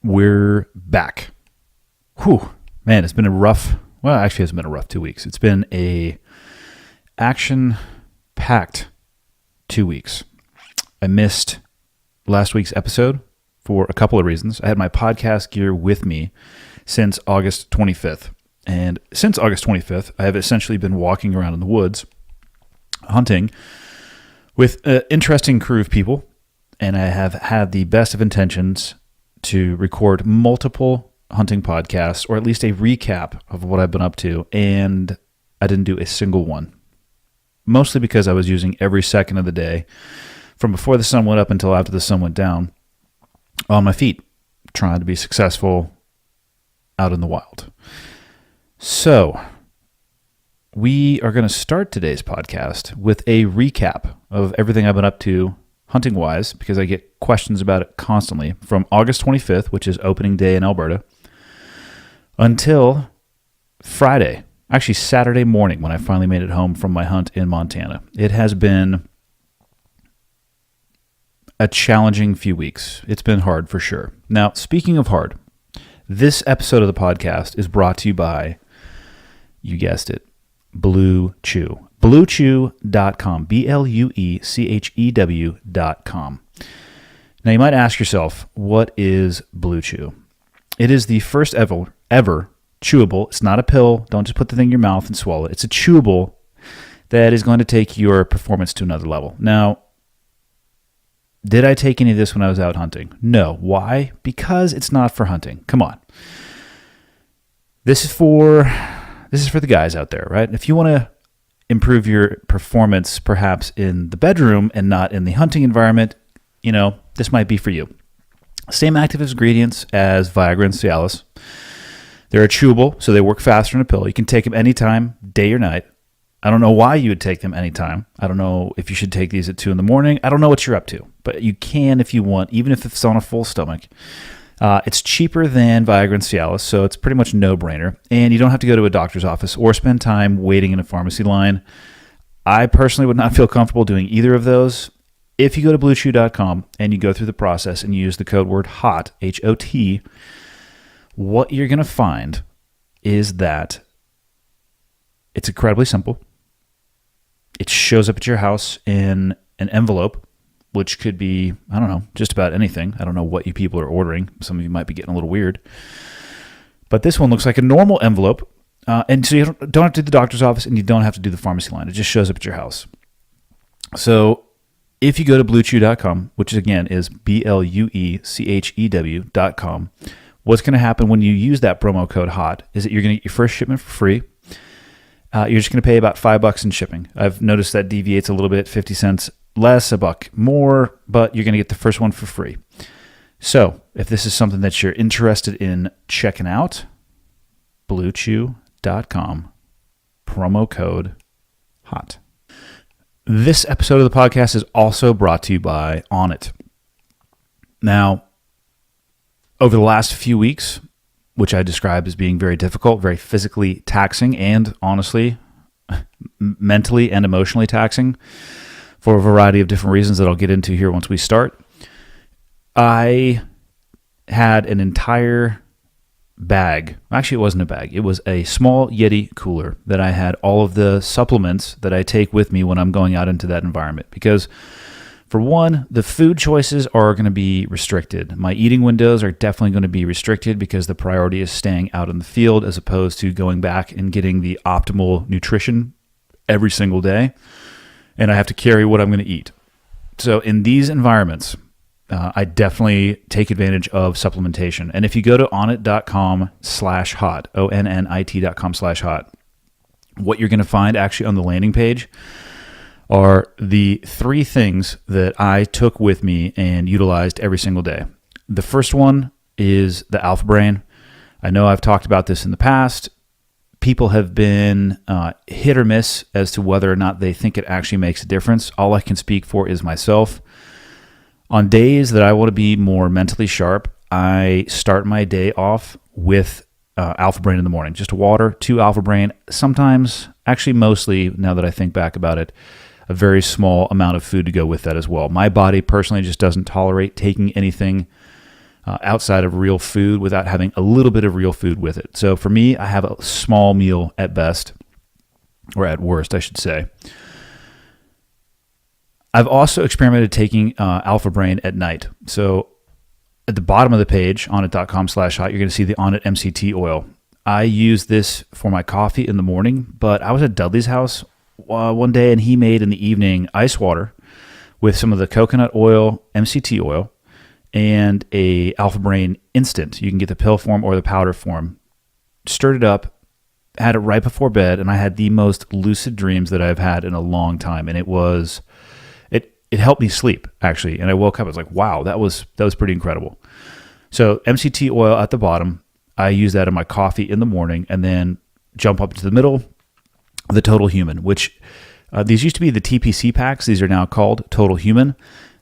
We're back. Whew. Man, it's been actually it's been a rough 2 weeks. It's been a action-packed 2 weeks. I missed last week's episode for a couple of reasons. I had my podcast gear with me since August 25th. And since August 25th, I have essentially been walking around in the woods, hunting with an interesting crew of people. And I have had the best of intentions to record multiple hunting podcasts, or at least a recap of what I've been up to, and I didn't do a single one. Mostly because I was using every second of the day, from before the sun went up until after the sun went down, on my feet, trying to be successful out in the wild. So, we are going to start today's podcast with a recap of everything I've been up to hunting-wise, because I get questions about it constantly, from August 25th, which is opening day in Alberta, until Friday, actually Saturday morning, when I finally made it home from my hunt in Montana. It has been a challenging few weeks. It's been hard for sure. Now, speaking of hard, this episode of the podcast is brought to you by, you guessed it, Blue Chew. BlueChew.com, BlueChew.com. Now, you might ask yourself, what is Blue Chew? It is the first ever chewable. It's not a pill. Don't just put the thing in your mouth and swallow it. It's a chewable that is going to take your performance to another level. Now, did I take any of this when I was out hunting? No. Why? Because it's not for hunting. Come on. This is for the guys out there, right? If you want to improve your performance perhaps in the bedroom and not in the hunting environment, this might be for you. Same active ingredients as Viagra and Cialis. They're chewable, so they work faster than a pill. You can take them anytime, day or night. I don't know why you would take them anytime. I don't know if you should take these at 2 a.m. I don't know what you're up to, but you can if you want, even if it's on a full stomach. It's cheaper than Viagra and Cialis, so it's pretty much a no-brainer. And you don't have to go to a doctor's office or spend time waiting in a pharmacy line. I personally would not feel comfortable doing either of those. If you go to BlueChew.com and you go through the process and you use the code word HOT, H-O-T, what you're going to find is that it's incredibly simple. It shows up at your house in an envelope, which could be, I don't know, just about anything. I don't know what you people are ordering. Some of you might be getting a little weird. But this one looks like a normal envelope. And so you don't have to do the doctor's office and you don't have to do the pharmacy line. It just shows up at your house. So if you go to BlueChew.com, which again is BlueChew.com, what's going to happen when you use that promo code HOT is that you're going to get your first shipment for free. You're just going to pay about $5 in shipping. I've noticed that deviates a little bit, 50 cents less, $1 more, but you're going to get the first one for free. So if this is something that you're interested in checking out, BlueChew.com, promo code HOT. This episode of the podcast is also brought to you by Onnit. Now, over the last few weeks, which I describe as being very difficult, very physically taxing, and honestly, mentally and emotionally taxing, for a variety of different reasons that I'll get into here once we start, I had an entire bag. Actually, it wasn't a bag. It was a small Yeti cooler that I had all of the supplements that I take with me when I'm going out into that environment. Because, for one, the food choices are going to be restricted. My eating windows are definitely going to be restricted because the priority is staying out in the field as opposed to going back and getting the optimal nutrition every single day. And I have to carry what I'm going to eat. So in these environments, I definitely take advantage of supplementation. And if you go to onnit.com/hot, ONNIT.com/hot, what you're going to find actually on the landing page are the 3 things that I took with me and utilized every single day. The first one is the Alpha Brain. I know I've talked about this in the past. People have been hit or miss as to whether or not they think it actually makes a difference. All I can speak for is myself. On days that I want to be more mentally sharp, I start my day off with Alpha Brain in the morning. Just water, 2 Alpha Brain. Sometimes, actually mostly, now that I think back about it, a very small amount of food to go with that as well. My body personally just doesn't tolerate taking anything outside of real food without having a little bit of real food with it. So for me, I have a small meal at best, or at worst, I should say. I've also experimented taking Alpha Brain at night. So at the bottom of the page, onnit.com/hot, you're going to see the Onnit MCT oil. I use this for my coffee in the morning, but I was at Dudley's house one day, and he made in the evening ice water with some of the coconut oil, MCT oil, and a Alpha Brain instant. You can get the pill form or the powder form. Stirred it up, had it right before bed, and I had the most lucid dreams that I've had in a long time. And it helped me sleep, actually. And I woke up, I was like, wow, that was pretty incredible. So MCT oil at the bottom, I use that in my coffee in the morning, and then jump up to the middle, the Total Human, which these used to be the TPC packs. These are now called Total Human.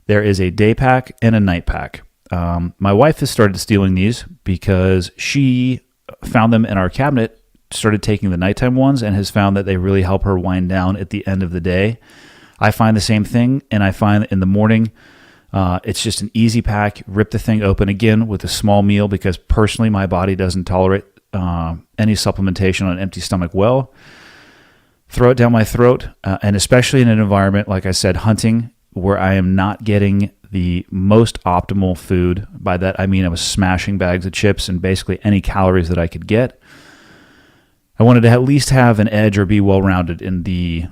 There is a day pack and a night pack. My wife has started stealing these because she found them in our cabinet, started taking the nighttime ones, and has found that they really help her wind down at the end of the day. I find the same thing, and I find that in the morning, it's just an easy pack. Rip the thing open again with a small meal, because personally my body doesn't tolerate any supplementation on an empty stomach well. Throw it down my throat, and especially in an environment, like I said, hunting, where I am not getting the most optimal food. By that, I mean I was smashing bags of chips and basically any calories that I could get. I wanted to at least have an edge or be well-rounded in the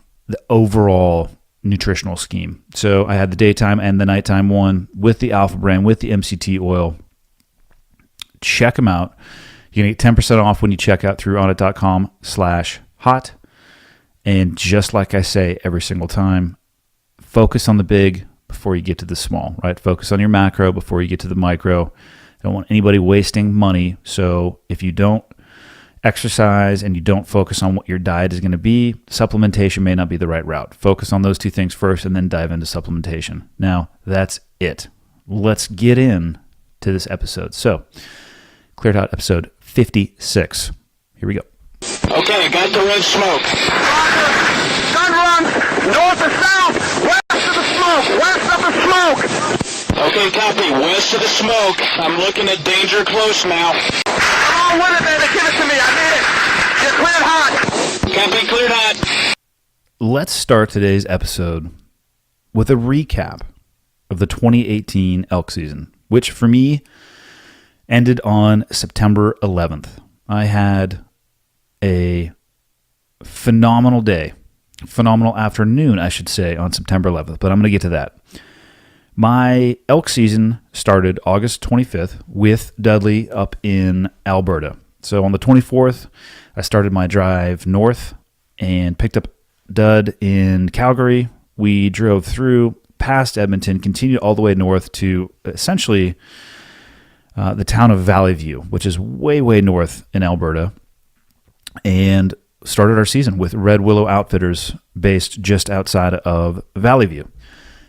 overall nutritional scheme. So I had the daytime and the nighttime one with the Alpha Brain, with the MCT oil. Check them out. You're going to get 10% off when you check out through onnit.com/hot. And just like I say every single time, focus on the big before you get to the small, right? Focus on your macro before you get to the micro. I don't want anybody wasting money. So if you don't exercise and you don't focus on what your diet is going to be, supplementation may not be the right route. Focus on those two things first and then dive into supplementation. Now, that's it. Let's get in to this episode. So, Cleared Out episode 56. Here we go. Okay, got the red smoke. Gun run, north to south, west of the smoke, west of the smoke. Okay, copy, west of the smoke. I'm looking at danger close now. Come on with it, baby, give it to me, I need it. You're cleared hot. Copy, cleared hot. Let's start today's episode with a recap of the 2018 elk season, which for me ended on September 11th. I had a phenomenal day, phenomenal afternoon, I should say, on September 11th, but I'm going to get to that. My elk season started August 25th with Dudley up in Alberta. So on the 24th, I started my drive north and picked up Dud in Calgary. We drove through past Edmonton, continued all the way north to essentially the town of Valley View, which is way, way north in Alberta, and started our season with Red Willow Outfitters based just outside of Valley View.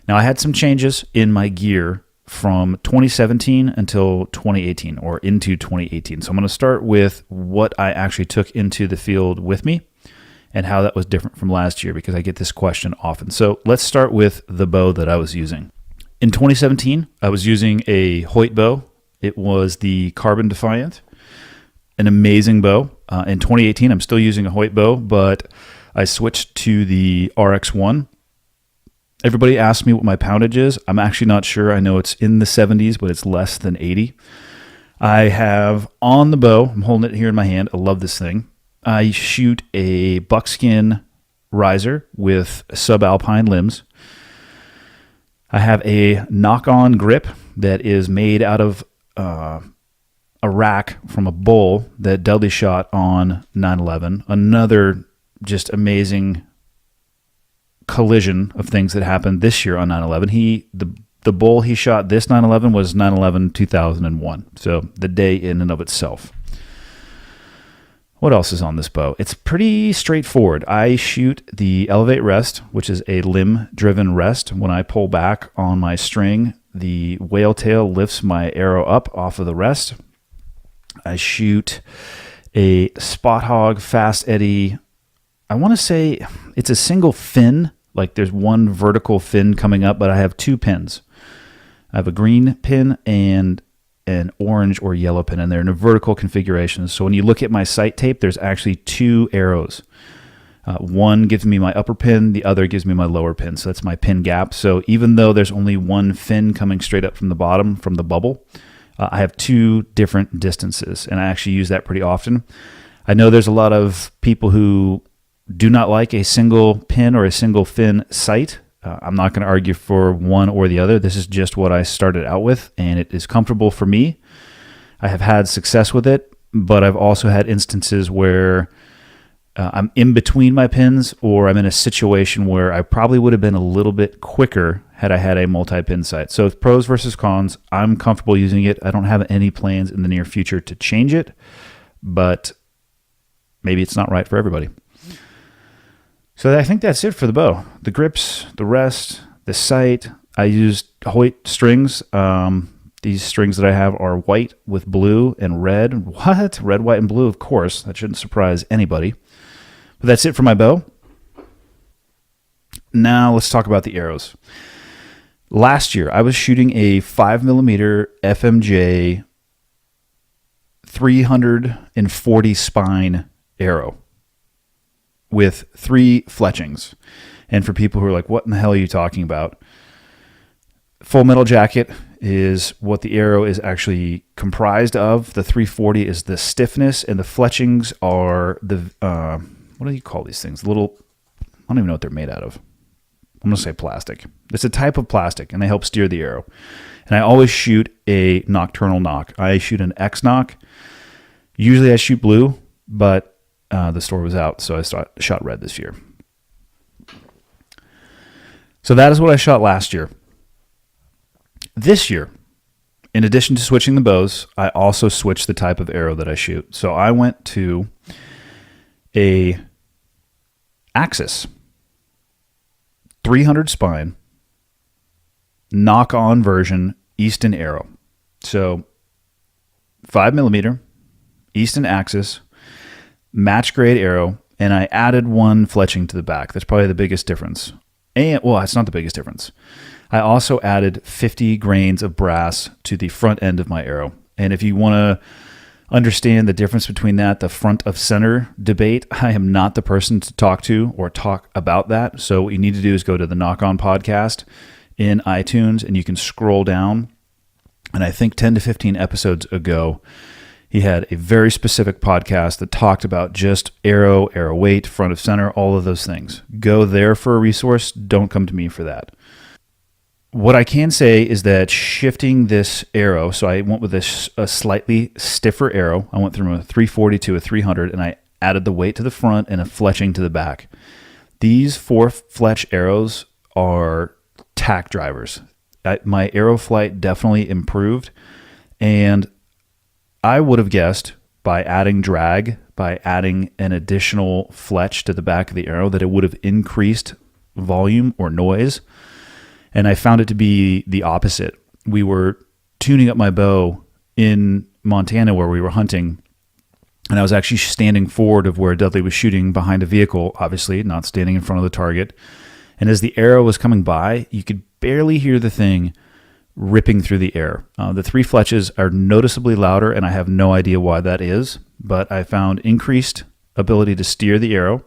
Now, I had some changes in my gear from 2017 until 2018, or into 2018. So I'm going to start with what I actually took into the field with me and how that was different from last year, because I get this question often. So let's start with the bow that I was using. In 2017, I was using a Hoyt bow. It was the Carbon Defiant, an amazing bow. In 2018, I'm still using a Hoyt bow, but I switched to the RX-1. Everybody asks me what my poundage is. I'm actually not sure. I know it's in the 70s, but it's less than 80. I have on the bow, I'm holding it here in my hand. I love this thing. I shoot a buckskin riser with subalpine limbs. I have a knock-on grip that is made out of a rack from a bull that Dudley shot on 9/11. Another just amazing collision of things that happened this year on 9/11. The bull he shot this 9/11 was 9/11/2001. So the day in and of itself. What else is on this bow? It's pretty straightforward. I shoot the Elevate Rest, which is a limb-driven rest. When I pull back on my string, the whale tail lifts my arrow up off of the rest. I shoot a Spot Hog Fast Eddy. I want to say it's a single fin, like there's one vertical fin coming up, but I have two pins. I have a green pin and an orange or yellow pin in there in a vertical configuration. So when you look at my sight tape, there's actually two arrows. One gives me my upper pin, the other gives me my lower pin. So that's my pin gap. So even though there's only one fin coming straight up from the bottom, from the bubble, I have two different distances, and I actually use that pretty often. I know there's a lot of people who do not like a single pin or a single fin sight. I'm not going to argue for one or the other. This is just what I started out with, and it is comfortable for me. I have had success with it, but I've also had instances where I'm in between my pins, or I'm in a situation where I probably would have been a little bit quicker had I had a multi-pin sight. So pros versus cons, I'm comfortable using it. I don't have any plans in the near future to change it, but maybe it's not right for everybody. So I think that's it for the bow. The grips, the rest, the sight. I used Hoyt strings. These strings that I have are white with blue and red. What? Red, white, and blue, of course. That shouldn't surprise anybody. But that's it for my bow. Now let's talk about the arrows. Last year, I was shooting a 5mm FMJ 340 spine arrow with 3 fletchings. And for people who are like, what in the hell are you talking about? Full metal jacket is what the arrow is actually comprised of. The 340 is the stiffness, and the fletchings are the, what do you call these things? Little, I don't even know what they're made out of. I'm going to say plastic. It's a type of plastic, and they help steer the arrow. And I always shoot a nocturnal nock. I shoot an X nock. Usually I shoot blue, but the store was out, so I shot red this year. So that is what I shot last year. This year, in addition to switching the bows, I also switched the type of arrow that I shoot. So I went to a Axis 300 spine knock-on version Easton arrow. So 5mm Easton Axis match grade arrow, and I added 1 fletching to the back. That's probably the biggest difference. And well, it's not the biggest difference. I also added 50 grains of brass to the front end of my arrow. And if you want to understand the difference between that, the front of center debate, I am not the person to talk to or talk about that. So what you need to do is go to the Knock On podcast in iTunes, and you can scroll down. And I think 10 to 15 episodes ago, he had a very specific podcast that talked about just arrow weight, front of center, all of those things. Go there for a resource. Don't come to me for that. What I can say is that shifting this arrow, so I went with a slightly stiffer arrow. I went from a 340 to a 300, and I added the weight to the front and a fletching to the back. These 4 fletch arrows are tack drivers. My arrow flight definitely improved, and I would have guessed by adding drag, by adding an additional fletch to the back of the arrow, that it would have increased volume or noise. And I found it to be the opposite. We were tuning up my bow in Montana where we were hunting, and I was actually standing forward of where Dudley was shooting behind a vehicle, obviously not standing in front of the target. And as the arrow was coming by, you could barely hear the thing ripping through the air. The 3 fletches are noticeably louder, and I have no idea why that is, but I found increased ability to steer the arrow.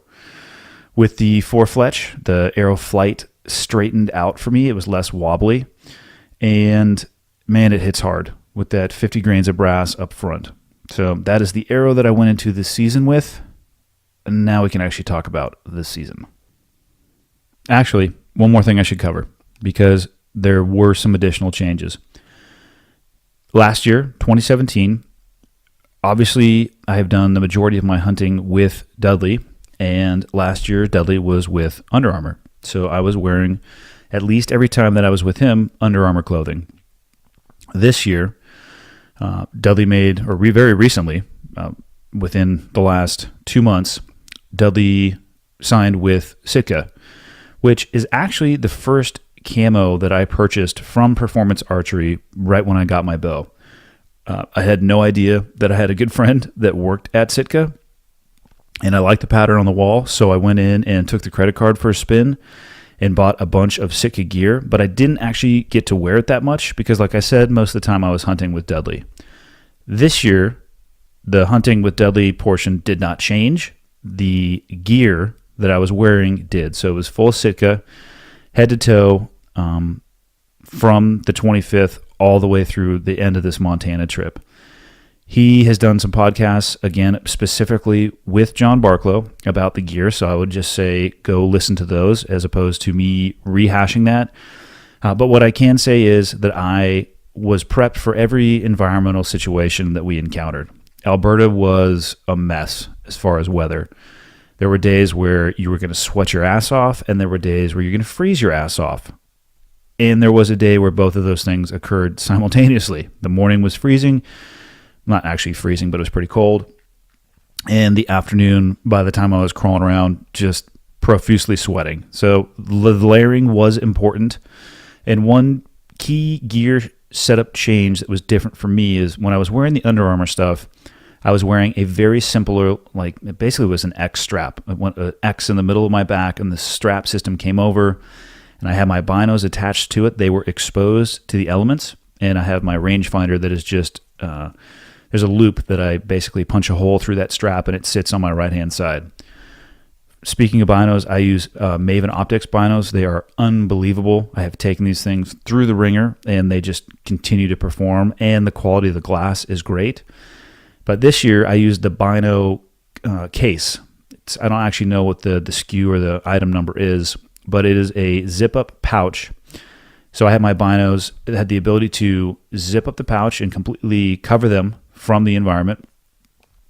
With the 4 fletch, the arrow flight straightened out for me. It was less wobbly, and man, it hits hard with that 50 grains of brass up front. So that is the arrow that I went into this season with, and now we can actually talk about this season. Actually, one more thing I should cover, because there were some additional changes. Last year, 2017, obviously I have done the majority of my hunting with Dudley, and last year Dudley was with Under Armour. So I was wearing, at least every time that I was with him, Under Armour clothing. This year, Dudley made, or very recently, within the last 2 months, Dudley signed with Sitka, which is actually the first camo that I purchased from Performance Archery right when I got my bow. I had no idea that I had a good friend that worked at Sitka, and I liked the pattern on the wall, so I went in and took the credit card for a spin, and bought a bunch of Sitka gear, but I didn't actually get to wear it that much because, like I said, most of the time I was hunting with Dudley. This year, the hunting with Dudley portion did not change. The gear that I was wearing did. So it was full Sitka, head to toe, from the 25th all the way through the end of this Montana trip. He has done some podcasts, again, specifically with John Barklow about the gear, so I would just say go listen to those as opposed to me rehashing that. But what I can say is that I was prepped for every environmental situation that we encountered. Alberta was a mess as far as weather. There were days where you were going to sweat your ass off, and there were days where you're going to freeze your ass off. And there was a day where both of those things occurred simultaneously. The morning was freezing. Not actually freezing, but it was pretty cold. And the afternoon, by the time I was crawling around, just profusely sweating. So the layering was important. And one key gear setup change that was different for me is when I was wearing the Under Armour stuff, I was wearing a very simpler, like it basically was an X strap. I went an X in the middle of my back, and the strap system came over, and I had my binos attached to it. They were exposed to the elements, and I have my rangefinder that is just... there's a loop that I basically punch a hole through that strap, and it sits on my right-hand side. Speaking of binos, I use Maven Optics binos. They are unbelievable. I have taken these things through the ringer, and they just continue to perform, and the quality of the glass is great. But this year, I used the bino case. I don't actually know what the SKU or the item number is, but it is a zip-up pouch. So I had my binos that had the ability to zip up the pouch and completely cover them from the environment,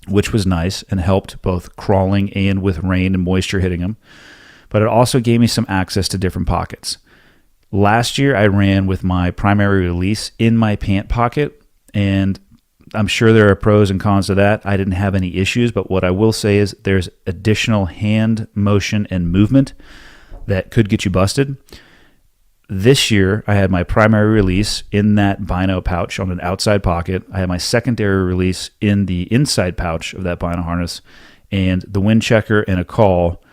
which was nice and helped both crawling and with rain and moisture hitting them. But it also gave me some access to different pockets. Last year, I ran with my primary release in my pant pocket, and I'm sure there are pros and cons to that. I didn't have any issues, but what I will say is there's additional hand motion and movement that could get you busted. This year, I had my primary release in that bino pouch on an outside pocket. I had my secondary release in the inside pouch of that bino harness, and the wind checker and a call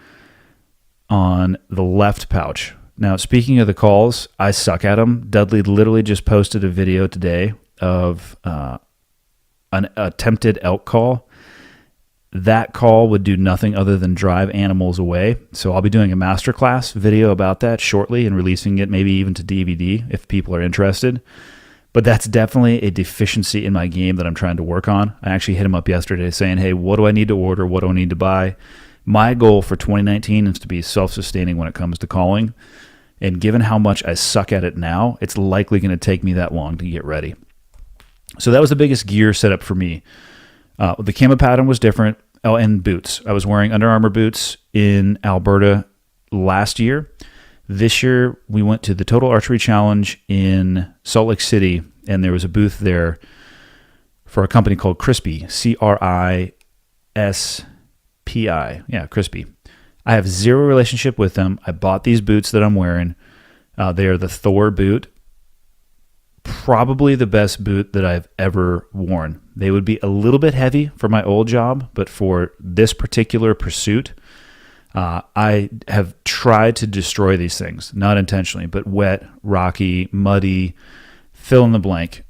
on the left pouch. Now, speaking of the calls, I suck at them. Dudley literally just posted a video today of an attempted elk call. That call would do nothing other than drive animals away. So I'll be doing a masterclass video about that shortly and releasing it maybe even to DVD if people are interested. But that's definitely a deficiency in my game that I'm trying to work on. I actually hit him up yesterday saying, hey, what do I need to order? What do I need to buy? My goal for 2019 is to be self-sustaining when it comes to calling. And given how much I suck at it now, it's likely going to take me that long to get ready. So that was the biggest gear setup for me. The camo pattern was different. Oh, and boots. I was wearing Under Armour boots in Alberta last year. This year, we went to the Total Archery Challenge in Salt Lake City, and there was a booth there for a company called Crispy, Crispi. Yeah, Crispy. I have zero relationship with them. I bought these boots that I'm wearing. They are the Thor boot. Probably the best boot that I've ever worn. They would be a little bit heavy for my old job, but for this particular pursuit, I have tried to destroy these things, not intentionally, but wet, rocky, muddy, fill in the blank.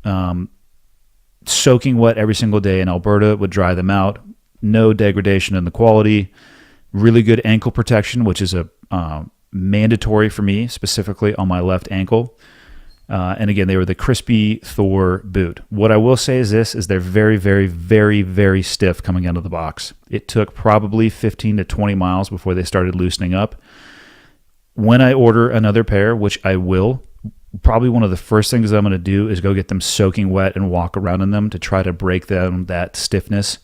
Soaking wet every single day in Alberta would dry them out. No degradation in the quality. Really good ankle protection, which is a mandatory for me, specifically on my left ankle. And again, they were the Crispy Thor boot. What I will say is this, is they're very, very, very, very stiff coming out of the box. It took probably 15 to 20 miles before they started loosening up. When I order another pair, which I will, probably one of the first things I'm going to do is go get them soaking wet and walk around in them to try to break them that stiffness.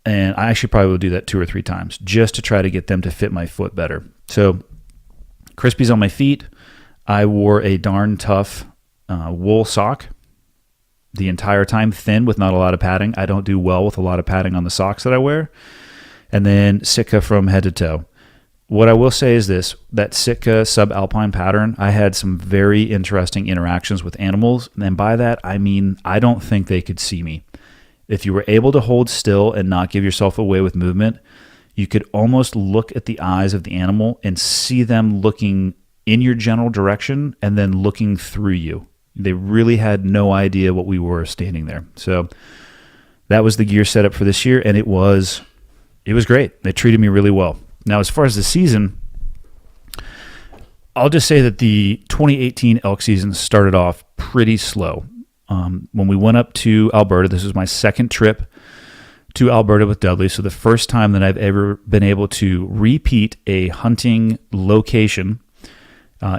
And I actually probably will do that 2 or 3 times just to try to get them to fit my foot better. So Crispy's on my feet. I wore a darn tough wool sock the entire time, thin with not a lot of padding. I don't do well with a lot of padding on the socks that I wear. And then Sitka from head to toe. What I will say is this, that Sitka subalpine pattern, I had some very interesting interactions with animals. And by that, I mean, I don't think they could see me. If you were able to hold still and not give yourself away with movement, you could almost look at the eyes of the animal and see them looking in your general direction and then looking through you. They really had no idea what we were standing there. So that was the gear setup for this year, and it was great. They treated me really well. Now, as far as the season, I'll just say that the 2018 elk season started off pretty slow. When we went up to Alberta, this was my second trip to Alberta with Dudley, so the first time that I've ever been able to repeat a hunting location.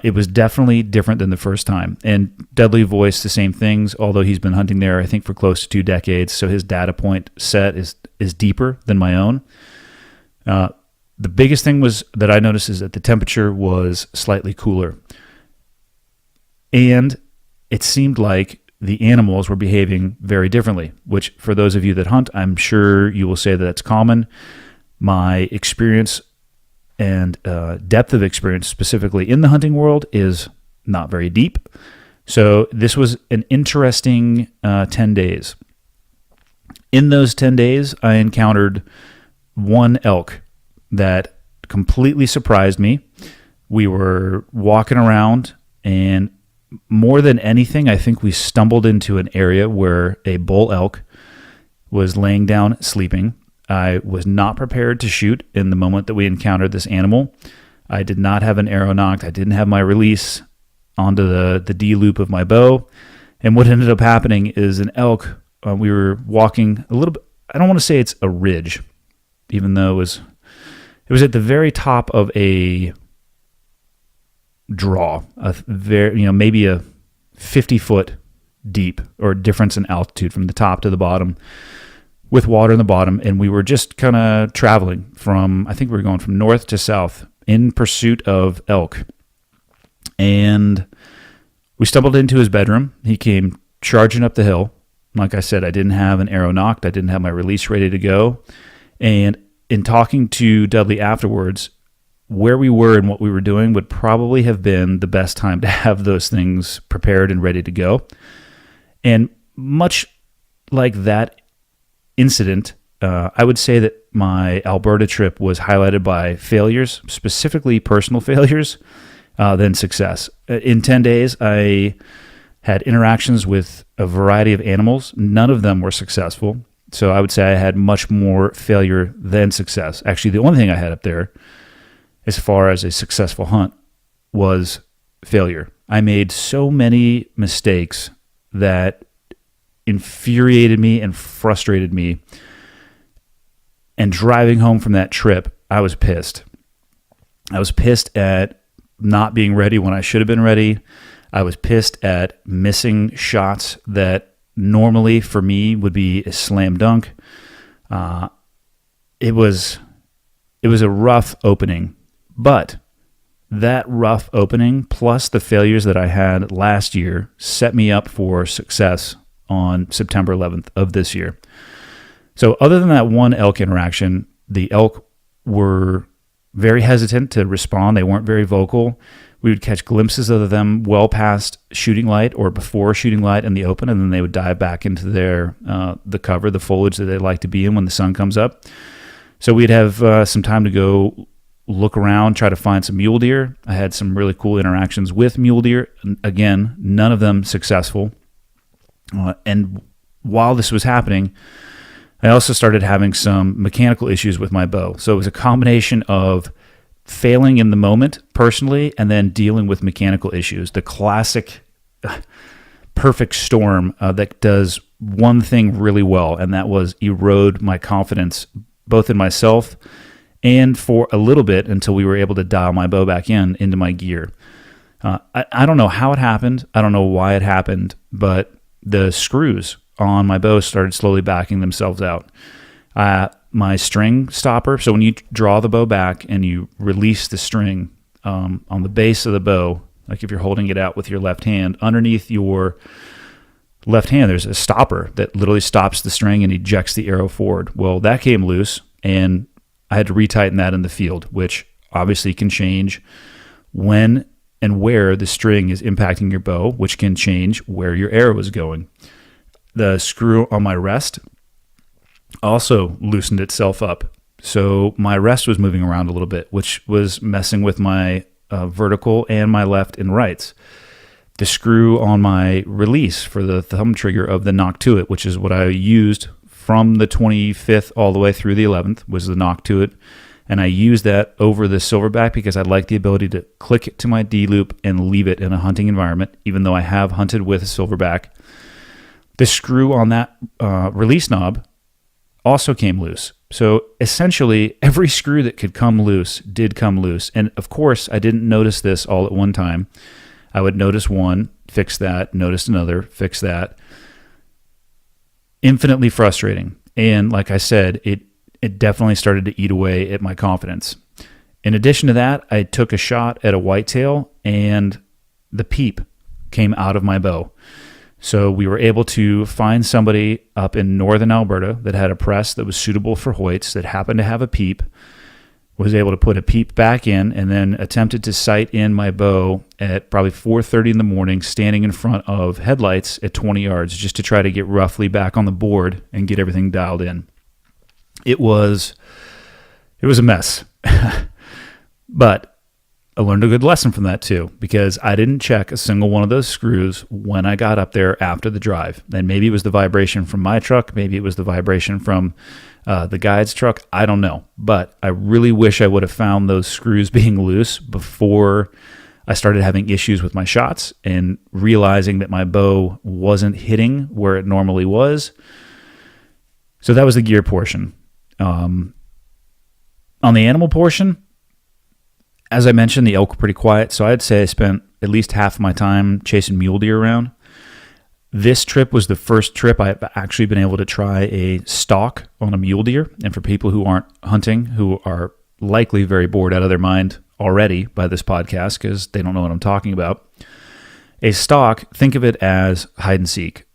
It was definitely different than the first time. And Dudley voiced the same things, although he's been hunting there, I think, for close to 2 decades, so his data point set is deeper than my own. The biggest thing was that I noticed is that the temperature was slightly cooler. And it seemed like the animals were behaving very differently, which for those of you that hunt, I'm sure you will say that that's common. My experience and depth of experience specifically in the hunting world is not very deep. So this was an interesting 10 days. In those 10 days, I encountered one elk that completely surprised me. We were walking around, and more than anything, I think we stumbled into an area where a bull elk was laying down sleeping. I was not prepared to shoot in the moment that we encountered this animal. I did not have an arrow nocked. I didn't have my release onto the D loop of my bow. And what ended up happening is an elk, we were walking a little bit, I don't want to say it's a ridge, even though it was at the very top of a draw, maybe a 50-foot deep or difference in altitude from the top to the bottom with water in the bottom. And we were just kind of traveling I think we were going from north to south in pursuit of elk. And we stumbled into his bedroom. He came charging up the hill. Like I said, I didn't have an arrow nocked. I didn't have my release ready to go. And in talking to Dudley afterwards, where we were and what we were doing would probably have been the best time to have those things prepared and ready to go. And much like that incident, I would say that my Alberta trip was highlighted by failures, specifically personal failures, than success. In 10 days, I had interactions with a variety of animals. None of them were successful. So I would say I had much more failure than success. Actually, the only thing I had up there, as far as a successful hunt, was failure. I made so many mistakes that infuriated me and frustrated me. And driving home from that trip, I was pissed. I was pissed at not being ready when I should have been ready. I was pissed at missing shots that normally for me would be a slam dunk. It was a rough opening, but that rough opening plus the failures that I had last year set me up for success on September 11th of this year. So other than that one elk interaction, the elk were very hesitant to respond. They weren't very vocal. We would catch glimpses of them well past shooting light or before shooting light in the open, and then they would dive back into the cover, the foliage that they like to be in when the sun comes up. So we'd have some time to go look around, try to find some mule deer. I had some really cool interactions with mule deer. Again, none of them successful. And while this was happening, I also started having some mechanical issues with my bow. So it was a combination of failing in the moment personally and then dealing with mechanical issues. The classic perfect storm that does one thing really well, and that was erode my confidence both in myself and for a little bit until we were able to dial my bow back into my gear. I don't know how it happened. I don't know why it happened, but the screws on my bow started slowly backing themselves out. My string stopper, so when you draw the bow back and you release the string on the base of the bow, like if you're holding it out with your left hand, underneath your left hand there's a stopper that literally stops the string and ejects the arrow forward. Well, that came loose, and I had to retighten that in the field, which obviously can change when and where the string is impacting your bow, which can change where your arrow is going. The screw on my rest also loosened itself up. So my rest was moving around a little bit, which was messing with my vertical and my left and rights. The screw on my release for the thumb trigger of the knock to it, which is what I used from the 25th all the way through the 11th, was the knock to it. And I used that over the silverback because I like the ability to click it to my D loop and leave it in a hunting environment, even though I have hunted with a silverback. The screw on that release knob also came loose. So essentially, every screw that could come loose did come loose. And of course, I didn't notice this all at one time. I would notice one, fix that, notice another, fix that. Infinitely frustrating. And like I said, it definitely started to eat away at my confidence. In addition to that, I took a shot at a whitetail and the peep came out of my bow. So we were able to find somebody up in northern Alberta that had a press that was suitable for Hoyts that happened to have a peep, was able to put a peep back in, and then attempted to sight in my bow at probably 4:30 in the morning, standing in front of headlights at 20 yards just to try to get roughly back on the board and get everything dialed in. It was a mess. But I learned a good lesson from that too, because I didn't check a single one of those screws when I got up there after the drive. And maybe it was the vibration from my truck, maybe it was the vibration from the guide's truck, I don't know. But I really wish I would have found those screws being loose before I started having issues with my shots and realizing that my bow wasn't hitting where it normally was. So that was the gear portion. On the animal portion, as I mentioned, the elk were pretty quiet, so I'd say I spent at least half of my time chasing mule deer around. This trip was the first trip I've actually been able to try a stalk on a mule deer. And for people who aren't hunting, who are likely very bored out of their mind already by this podcast because they don't know what I'm talking about, a stalk, think of it as hide and seek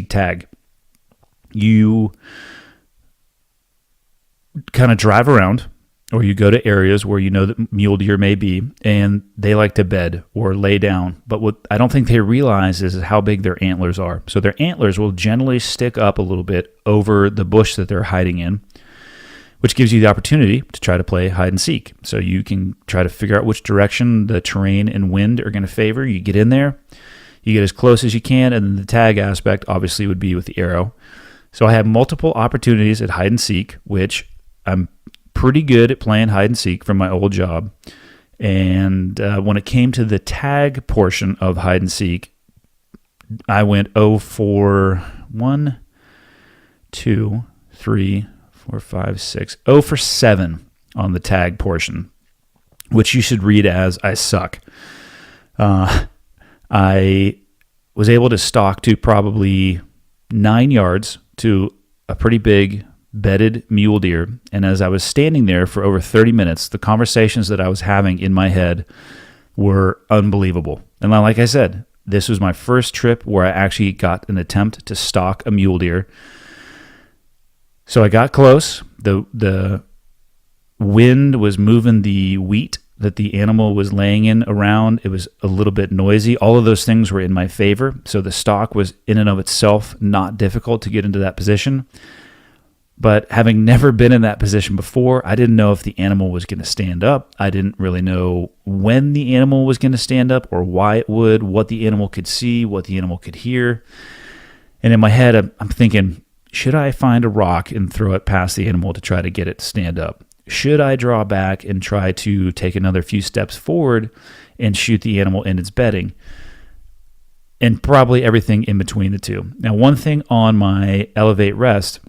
tag. You kind of drive around, or you go to areas where you know that mule deer may be, and they like to bed or lay down. But what I don't think they realize is how big their antlers are. So their antlers will generally stick up a little bit over the bush that they're hiding in, which gives you the opportunity to try to play hide and seek. So you can try to figure out which direction the terrain and wind are going to favor. You get in there, you get as close as you can, and then the tag aspect obviously would be with the arrow. So I have multiple opportunities at hide and seek, which I'm pretty good at playing hide and seek from my old job. And when it came to the tag portion of hide and seek, I went 0 for 1, 2, 3, 4, 5, 6, 0 for 7 on the tag portion, which you should read as I suck. I was able to stalk to probably 9 yards to a pretty big bedded mule deer, and as I was standing there for over 30 minutes, the conversations that I was having in my head were unbelievable. And like I said, this was my first trip where I actually got an attempt to stalk a mule deer. So I got close. The wind was moving the wheat that the animal was laying in around. It was a little bit noisy. All of those things were in my favor. So the stalk was in and of itself not difficult to get into that position. But having never been in that position before, I didn't know if the animal was going to stand up. I didn't really know when the animal was going to stand up or why it would, what the animal could see, what the animal could hear. And in my head, I'm thinking, should I find a rock and throw it past the animal to try to get it to stand up? Should I draw back and try to take another few steps forward and shoot the animal in its bedding? And probably everything in between the two. Now, one thing on my Elevate Rest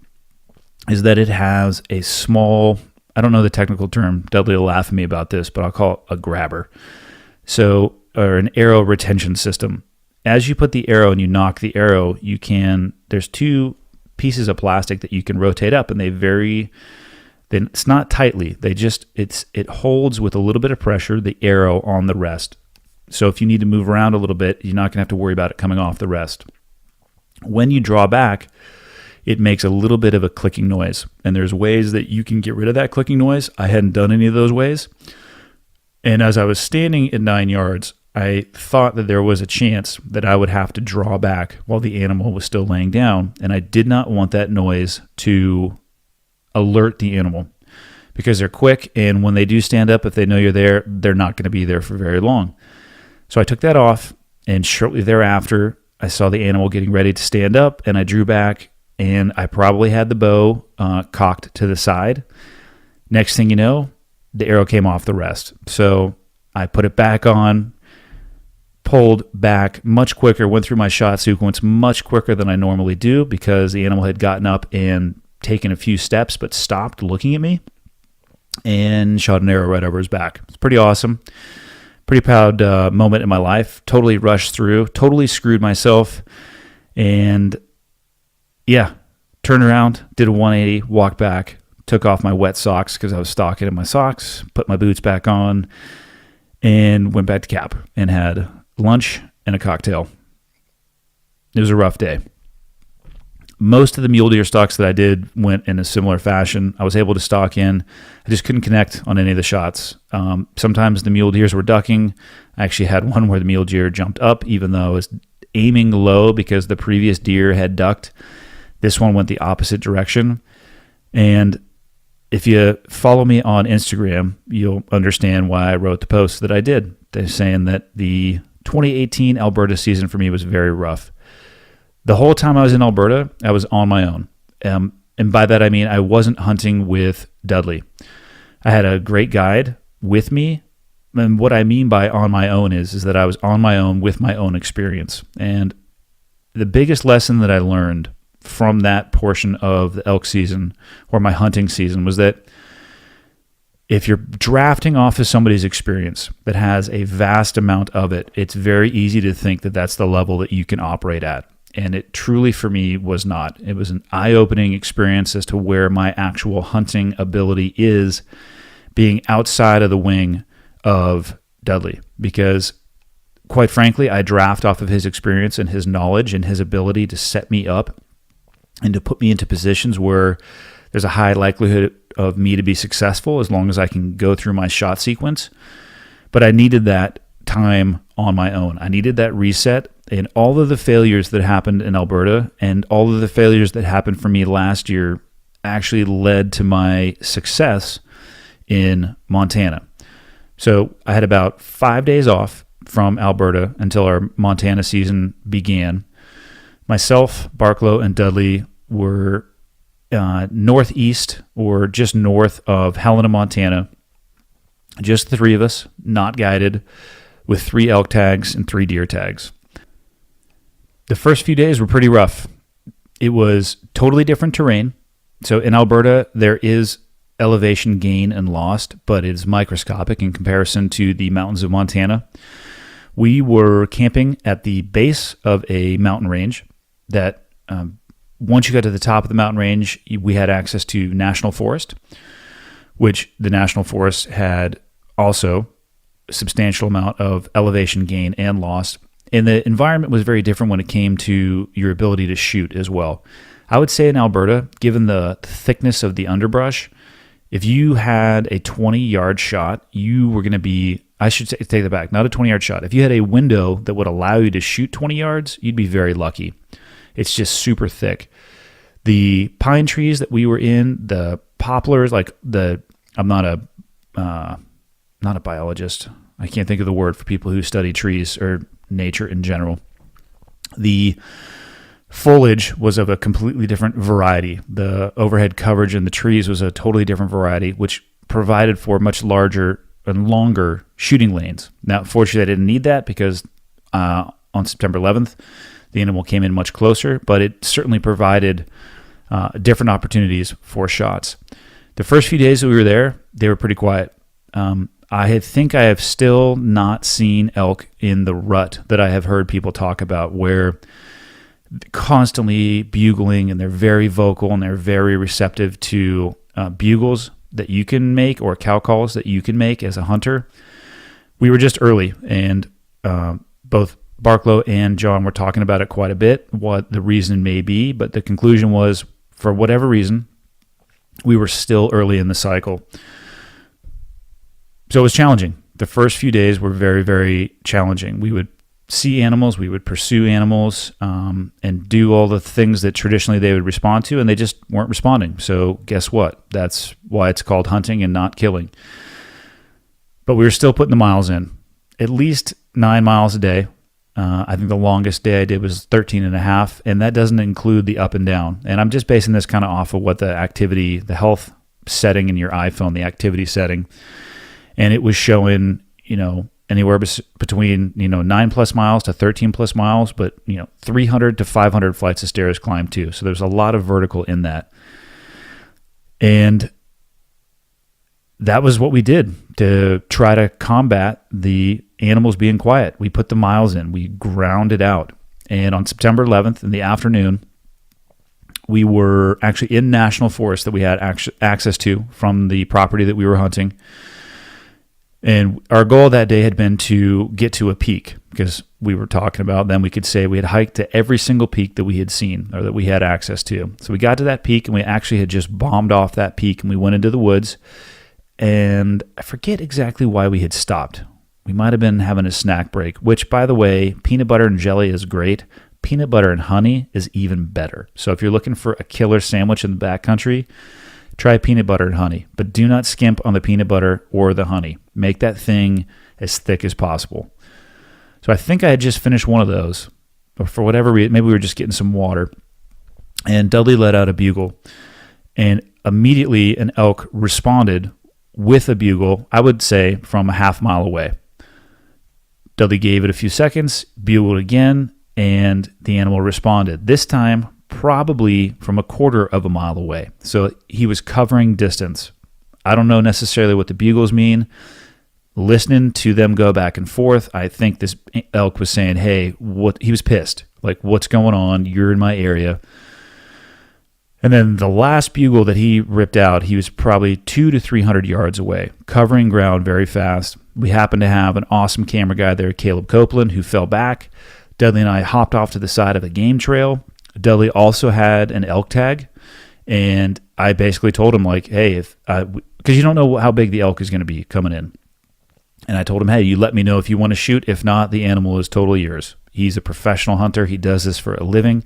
is that it has a small, I don't know the technical term, Dudley will laugh at me about this, but I'll call it a grabber. So, or an arrow retention system. As you put the arrow and you knock the arrow, there's two pieces of plastic that you can rotate up, and it's not tightly, it holds with a little bit of pressure the arrow on the rest. So if you need to move around a little bit, you're not going to have to worry about it coming off the rest. When you draw back, it makes a little bit of a clicking noise. And there's ways that you can get rid of that clicking noise. I hadn't done any of those ways. And as I was standing at 9 yards, I thought that there was a chance that I would have to draw back while the animal was still laying down. And I did not want that noise to alert the animal because they're quick. And when they do stand up, if they know you're there, they're not going to be there for very long. So I took that off, and shortly thereafter, I saw the animal getting ready to stand up, and I drew back, and I probably had the bow cocked to the side. Next thing you know, the arrow came off the rest. So I put it back on, pulled back much quicker, went through my shot sequence much quicker than I normally do because the animal had gotten up and taken a few steps but stopped looking at me and shot an arrow right over his back. It's pretty awesome. Pretty proud moment in my life. Totally rushed through, totally screwed myself. And yeah, turned around, did a 180, walked back, took off my wet socks because I was stocking in my socks, put my boots back on, and went back to camp and had lunch and a cocktail. It was a rough day. Most of the mule deer stalks that I did went in a similar fashion. I was able to stalk in. I just couldn't connect on any of the shots. Sometimes the mule deers were ducking. I actually had one where the mule deer jumped up, even though I was aiming low because the previous deer had ducked. This one went the opposite direction. And if you follow me on Instagram, you'll understand why I wrote the post that I did. They're saying that the 2018 Alberta season for me was very rough. The whole time I was in Alberta, I was on my own. And by that, I mean I wasn't hunting with Dudley. I had a great guide with me. And what I mean by on my own is that I was on my own with my own experience. And the biggest lesson that I learned from that portion of the elk season or my hunting season was that if you're drafting off of somebody's experience that has a vast amount of it, it's very easy to think that that's the level that you can operate at. And it truly, for me, was not. It was an eye-opening experience as to where my actual hunting ability is being outside of the wing of Dudley. Because, quite frankly, I draft off of his experience and his knowledge and his ability to set me up and to put me into positions where there's a high likelihood of me to be successful as long as I can go through my shot sequence. But I needed that time on my own. I needed that reset. And all of the failures that happened in Alberta and all of the failures that happened for me last year actually led to my success in Montana. So I had about 5 days off from Alberta until our Montana season began. Myself, Barklow, and Dudley were northeast or just north of Helena, Montana. Just the three of us, not guided, with 3 elk tags and 3 deer tags. The first few days were pretty rough. It was totally different terrain. So in Alberta, there is elevation gain and lost, but it is microscopic in comparison to the mountains of Montana. We were camping at the base of a mountain range that once you got to the top of the mountain range, we had access to national forest, which the national forest had also a substantial amount of elevation gain and loss. And the environment was very different when it came to your ability to shoot as well. I would say in Alberta, given the thickness of the underbrush, if you had a 20-yard shot, you were going to be, I should take that back, not a 20-yard shot. If you had a window that would allow you to shoot 20 yards, you'd be very lucky. It's just super thick. The pine trees that we were in, the poplars, I'm not a biologist. I can't think of the word for people who study trees or nature in general. The foliage was of a completely different variety. The overhead coverage in the trees was a totally different variety, which provided for much larger and longer shooting lanes. Now, fortunately, I didn't need that because on September 11th, the animal came in much closer, but it certainly provided different opportunities for shots. The first few days that we were there, they were pretty quiet. I think I have still not seen elk in the rut that I have heard people talk about, where constantly bugling and they're very vocal and they're very receptive to bugles that you can make or cow calls that you can make as a hunter. We were just early, and both Barklow and John were talking about it quite a bit, what the reason may be, but the conclusion was, for whatever reason, we were still early in the cycle. So it was challenging. The first few days were very, very challenging. We would see animals, we would pursue animals, and do all the things that traditionally they would respond to, and they just weren't responding. So guess what? That's why it's called hunting and not killing. But we were still putting the miles in, at least 9 miles a day. I think the longest day I did was 13 and a half, and that doesn't include the up and down. And I'm just basing this kind of off of what the activity, the health setting in your iPhone, the activity setting, and it was showing, anywhere between 9+ miles to 13+ miles, but 300 to 500 flights of stairs climbed too. So there's a lot of vertical in that, and that was what we did to try to combat the animals being quiet. We put the miles in, we ground it out, and on September 11th in the afternoon, we were actually in national forest that we had access to from the property that we were hunting. And our goal that day had been to get to a peak, because we were talking about then we could say we had hiked to every single peak that we had seen or that we had access to. So we got to that peak, and we actually had just bombed off that peak, and we went into the woods. And I forget exactly why we had stopped. We might have been having a snack break, which, by the way, peanut butter and jelly is great. Peanut butter and honey is even better. So if you're looking for a killer sandwich in the backcountry, try peanut butter and honey, but do not skimp on the peanut butter or the honey. Make that thing as thick as possible. So I think I had just finished one of those, but for whatever reason, maybe we were just getting some water, and Dudley let out a bugle, and immediately an elk responded with a bugle, I would say from a half mile away. Dudley gave it a few seconds, bugled again, and the animal responded. This time, probably from a quarter of a mile away. So he was covering distance. I don't know necessarily what the bugles mean. Listening to them go back and forth, I think this elk was saying, hey, he was pissed. Like, what's going on? You're in my area. And then the last bugle that he ripped out, he was probably 200 to 300 yards away, covering ground very fast. We happened to have an awesome camera guy there, Caleb Copeland, who fell back. Dudley and I hopped off to the side of a game trail. Dudley also had an elk tag, and I basically told him, like, hey, because you don't know how big the elk is going to be coming in. And I told him, hey, you let me know if you want to shoot. If not, the animal is totally yours. He's a professional hunter. He does this for a living.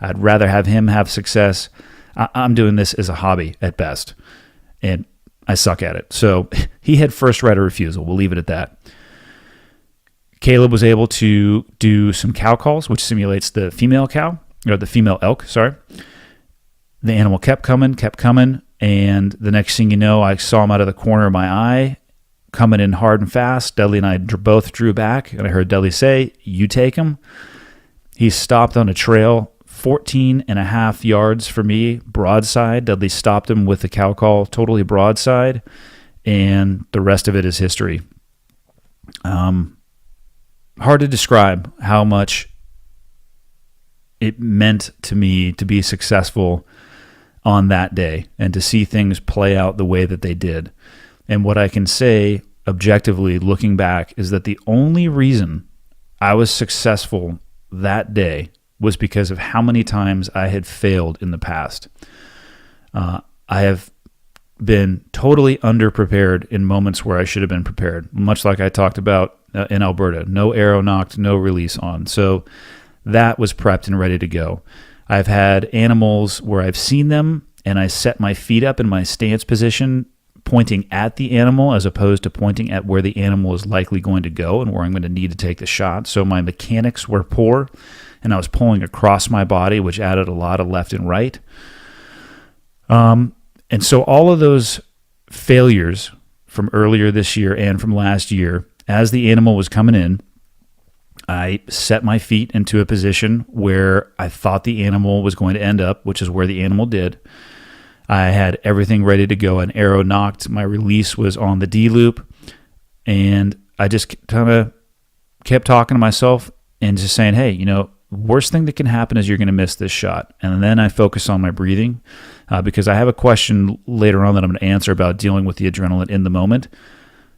I'd rather have him have success. I'm doing this as a hobby at best, and I suck at it. So he had first right of refusal. We'll leave it at that. Caleb was able to do some cow calls, which simulates the female cow, or the female elk, sorry. The animal kept coming, and the next thing you know, I saw him out of the corner of my eye, coming in hard and fast. Dudley and I both drew back, and I heard Dudley say, you take him. He stopped on a trail 14 and a half yards for me, broadside. Dudley stopped him with the cow call, totally broadside, and the rest of it is history. Hard to describe how much it meant to me to be successful on that day and to see things play out the way that they did. And what I can say objectively looking back is that the only reason I was successful that day was because of how many times I had failed in the past. I have been totally underprepared in moments where I should have been prepared, much like I talked about in Alberta. No arrow knocked, no release on. So that was prepped and ready to go. I've had animals where I've seen them and I set my feet up in my stance position pointing at the animal as opposed to pointing at where the animal is likely going to go and where I'm going to need to take the shot. So my mechanics were poor, and I was pulling across my body, which added a lot of left and right. And so all of those failures from earlier this year and from last year, as the animal was coming in, I set my feet into a position where I thought the animal was going to end up, which is where the animal did. I had everything ready to go. An arrow knocked. My release was on the D loop. And I just kind of kept talking to myself and just saying, hey, worst thing that can happen is you're going to miss this shot. And then I focus on my breathing because I have a question later on that I'm going to answer about dealing with the adrenaline in the moment.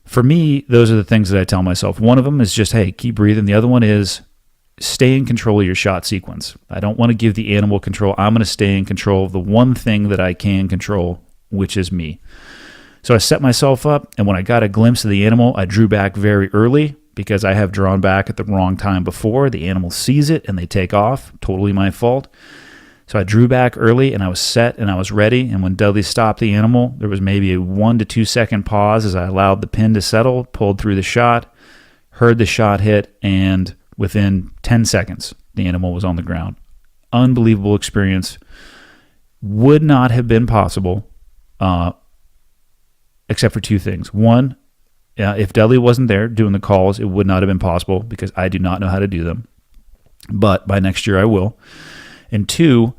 For me, those are the things that I tell myself. One of them is just, hey, keep breathing. The other one is stay in control of your shot sequence. I don't want to give the animal control. I'm going to stay in control of the one thing that I can control, which is me. So I set myself up, and when I got a glimpse of the animal, I drew back very early, because I have drawn back at the wrong time before. The animal sees it and they take off. Totally my fault. So I drew back early and I was set and I was ready. And when Dudley stopped the animal, there was maybe a 1 to 2 second pause as I allowed the pin to settle, pulled through the shot, heard the shot hit, and within 10 seconds, the animal was on the ground. Unbelievable experience. Would not have been possible except for 2 things. One, if Dudley wasn't there doing the calls, it would not have been possible because I do not know how to do them. But by next year, I will. And 2,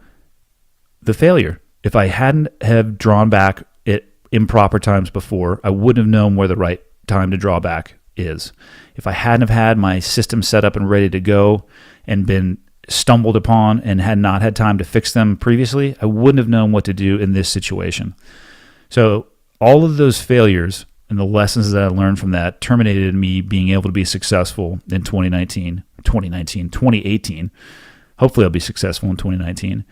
the failure. If I hadn't have drawn back at improper times before, I wouldn't have known where the right time to draw back is. If I hadn't have had my system set up and ready to go and been stumbled upon and had not had time to fix them previously, I wouldn't have known what to do in this situation. So all of those failures and the lessons that I learned from that terminated me being able to be successful in 2018. Hopefully I'll be successful in 2019.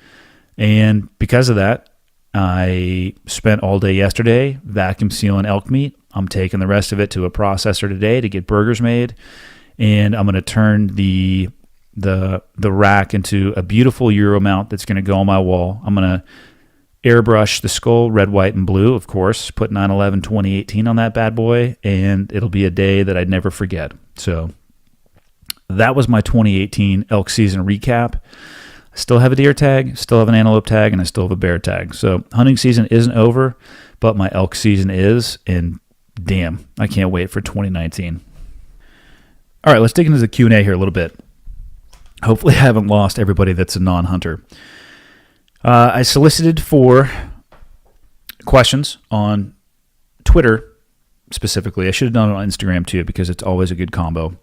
And because of that, I spent all day yesterday vacuum sealing elk meat. I'm taking the rest of it to a processor today to get burgers made. And I'm going to turn the rack into a beautiful Euro mount that's going to go on my wall. I'm going to airbrush the skull, red, white, and blue, of course, put 9/11/2018 on that bad boy, and it'll be a day that I'd never forget. So that was my 2018 elk season recap. I still have a deer tag, still have an antelope tag, and I still have a bear tag. So hunting season isn't over, but my elk season is, and damn, I can't wait for 2019. All right, let's dig into the Q&A here a little bit. Hopefully I haven't lost everybody that's a non-hunter. I solicited for questions on Twitter specifically. I should have done it on Instagram too because it's always a good combo.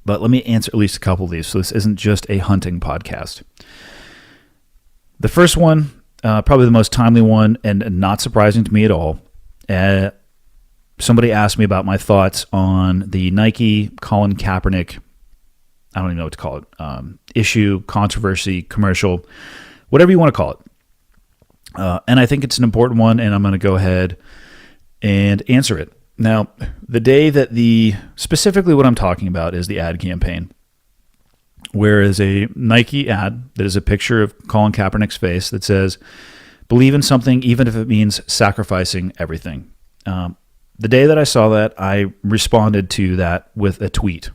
But let me answer at least a couple of these so this isn't just a hunting podcast. The first one, probably the most timely one and not surprising to me at all. Somebody asked me about my thoughts on the Nike Colin Kaepernick, I don't even know what to call it, issue, controversy, commercial, whatever you want to call it. And I think it's an important one, and I'm going to go ahead and answer it. Now, the day that specifically what I'm talking about is the ad campaign, where is a Nike ad that is a picture of Colin Kaepernick's face that says, believe in something even if it means sacrificing everything. The day that I saw that, I responded to that with a tweet.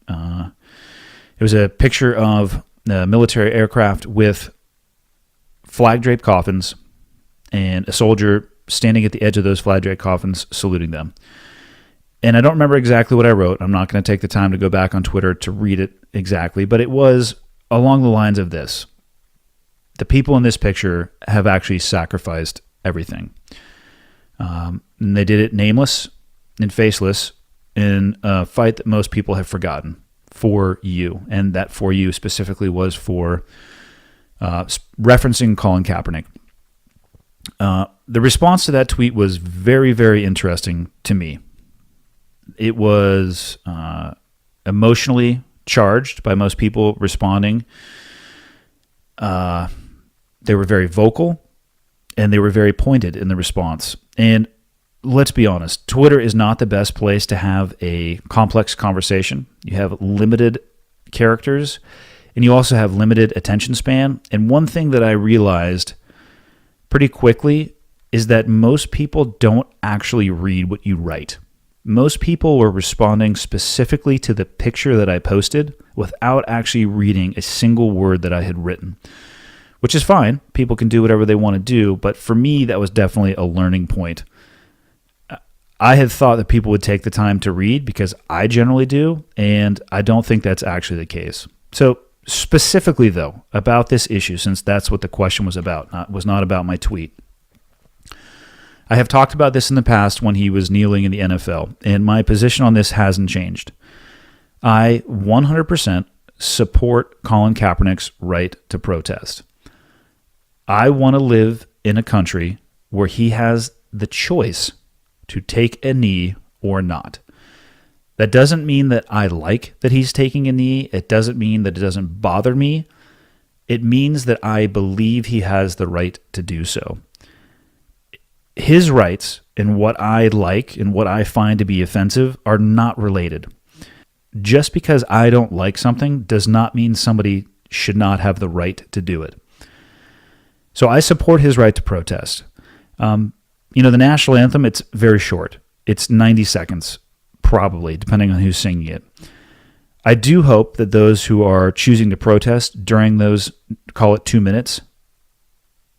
It was a picture of a military aircraft with flag-draped coffins and a soldier standing at the edge of those flag-draped coffins saluting them. And I don't remember exactly what I wrote. I'm not going to take the time to go back on Twitter to read it exactly, but it was along the lines of this. The people in this picture have actually sacrificed everything. And they did it nameless and faceless in a fight that most people have forgotten for you. And that for you specifically was for referencing Colin Kaepernick. The response to that tweet was very, very interesting to me. It was emotionally charged by most people responding. They were very vocal, and they were very pointed in the response. And let's be honest, Twitter is not the best place to have a complex conversation. You have limited characters, and you also have limited attention span. And one thing that I realized pretty quickly is that most people don't actually read what you write. Most people were responding specifically to the picture that I posted without actually reading a single word that I had written, which is fine. People can do whatever they want to do, but for me, that was definitely a learning point. I had thought that people would take the time to read because I generally do, and I don't think that's actually the case. So specifically, though, about this issue, since that's what the question was about, was not about my tweet. I have talked about this in the past when he was kneeling in the NFL, and my position on this hasn't changed. I 100% support Colin Kaepernick's right to protest. I want to live in a country where he has the choice to take a knee or not. That doesn't mean that I like that he's taking a knee. It doesn't mean that it doesn't bother me. It means that I believe he has the right to do so. His rights and what I like and what I find to be offensive are not related. just because I don't like something does not mean somebody should not have the right to do it. So I support his right to protest. The national anthem, it's very short. It's 90 seconds, probably, depending on who's singing it. I do hope that those who are choosing to protest during those, call it 2 minutes,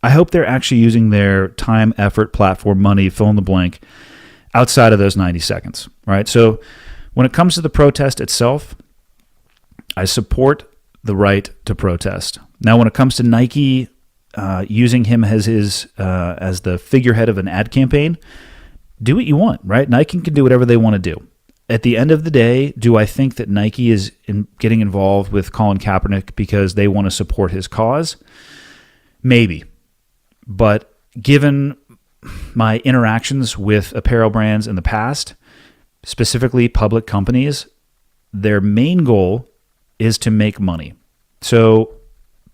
I hope they're actually using their time, effort, platform, money, fill in the blank, outside of those 90 seconds, right? So when it comes to the protest itself, I support the right to protest. Now, when it comes to Nike using him as as the figurehead of an ad campaign, do what you want, right? Nike can do whatever they want to do. At the end of the day, do I think that Nike is getting involved with Colin Kaepernick because they want to support his cause? Maybe. But given my interactions with apparel brands in the past, specifically public companies, their main goal is to make money. So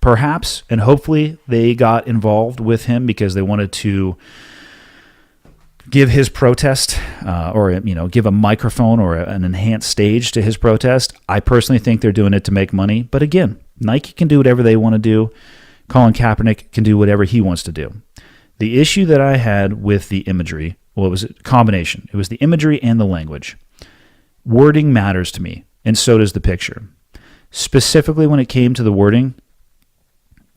perhaps and hopefully they got involved with him because they wanted to give his protest or give a microphone or an enhanced stage to his protest. I personally think they're doing it to make money. But again, Nike can do whatever they want to do. Colin Kaepernick can do whatever he wants to do. The issue that I had with the imagery, well, it was a combination. It was the imagery and the language. Wording matters to me, and so does the picture. Specifically when it came to the wording,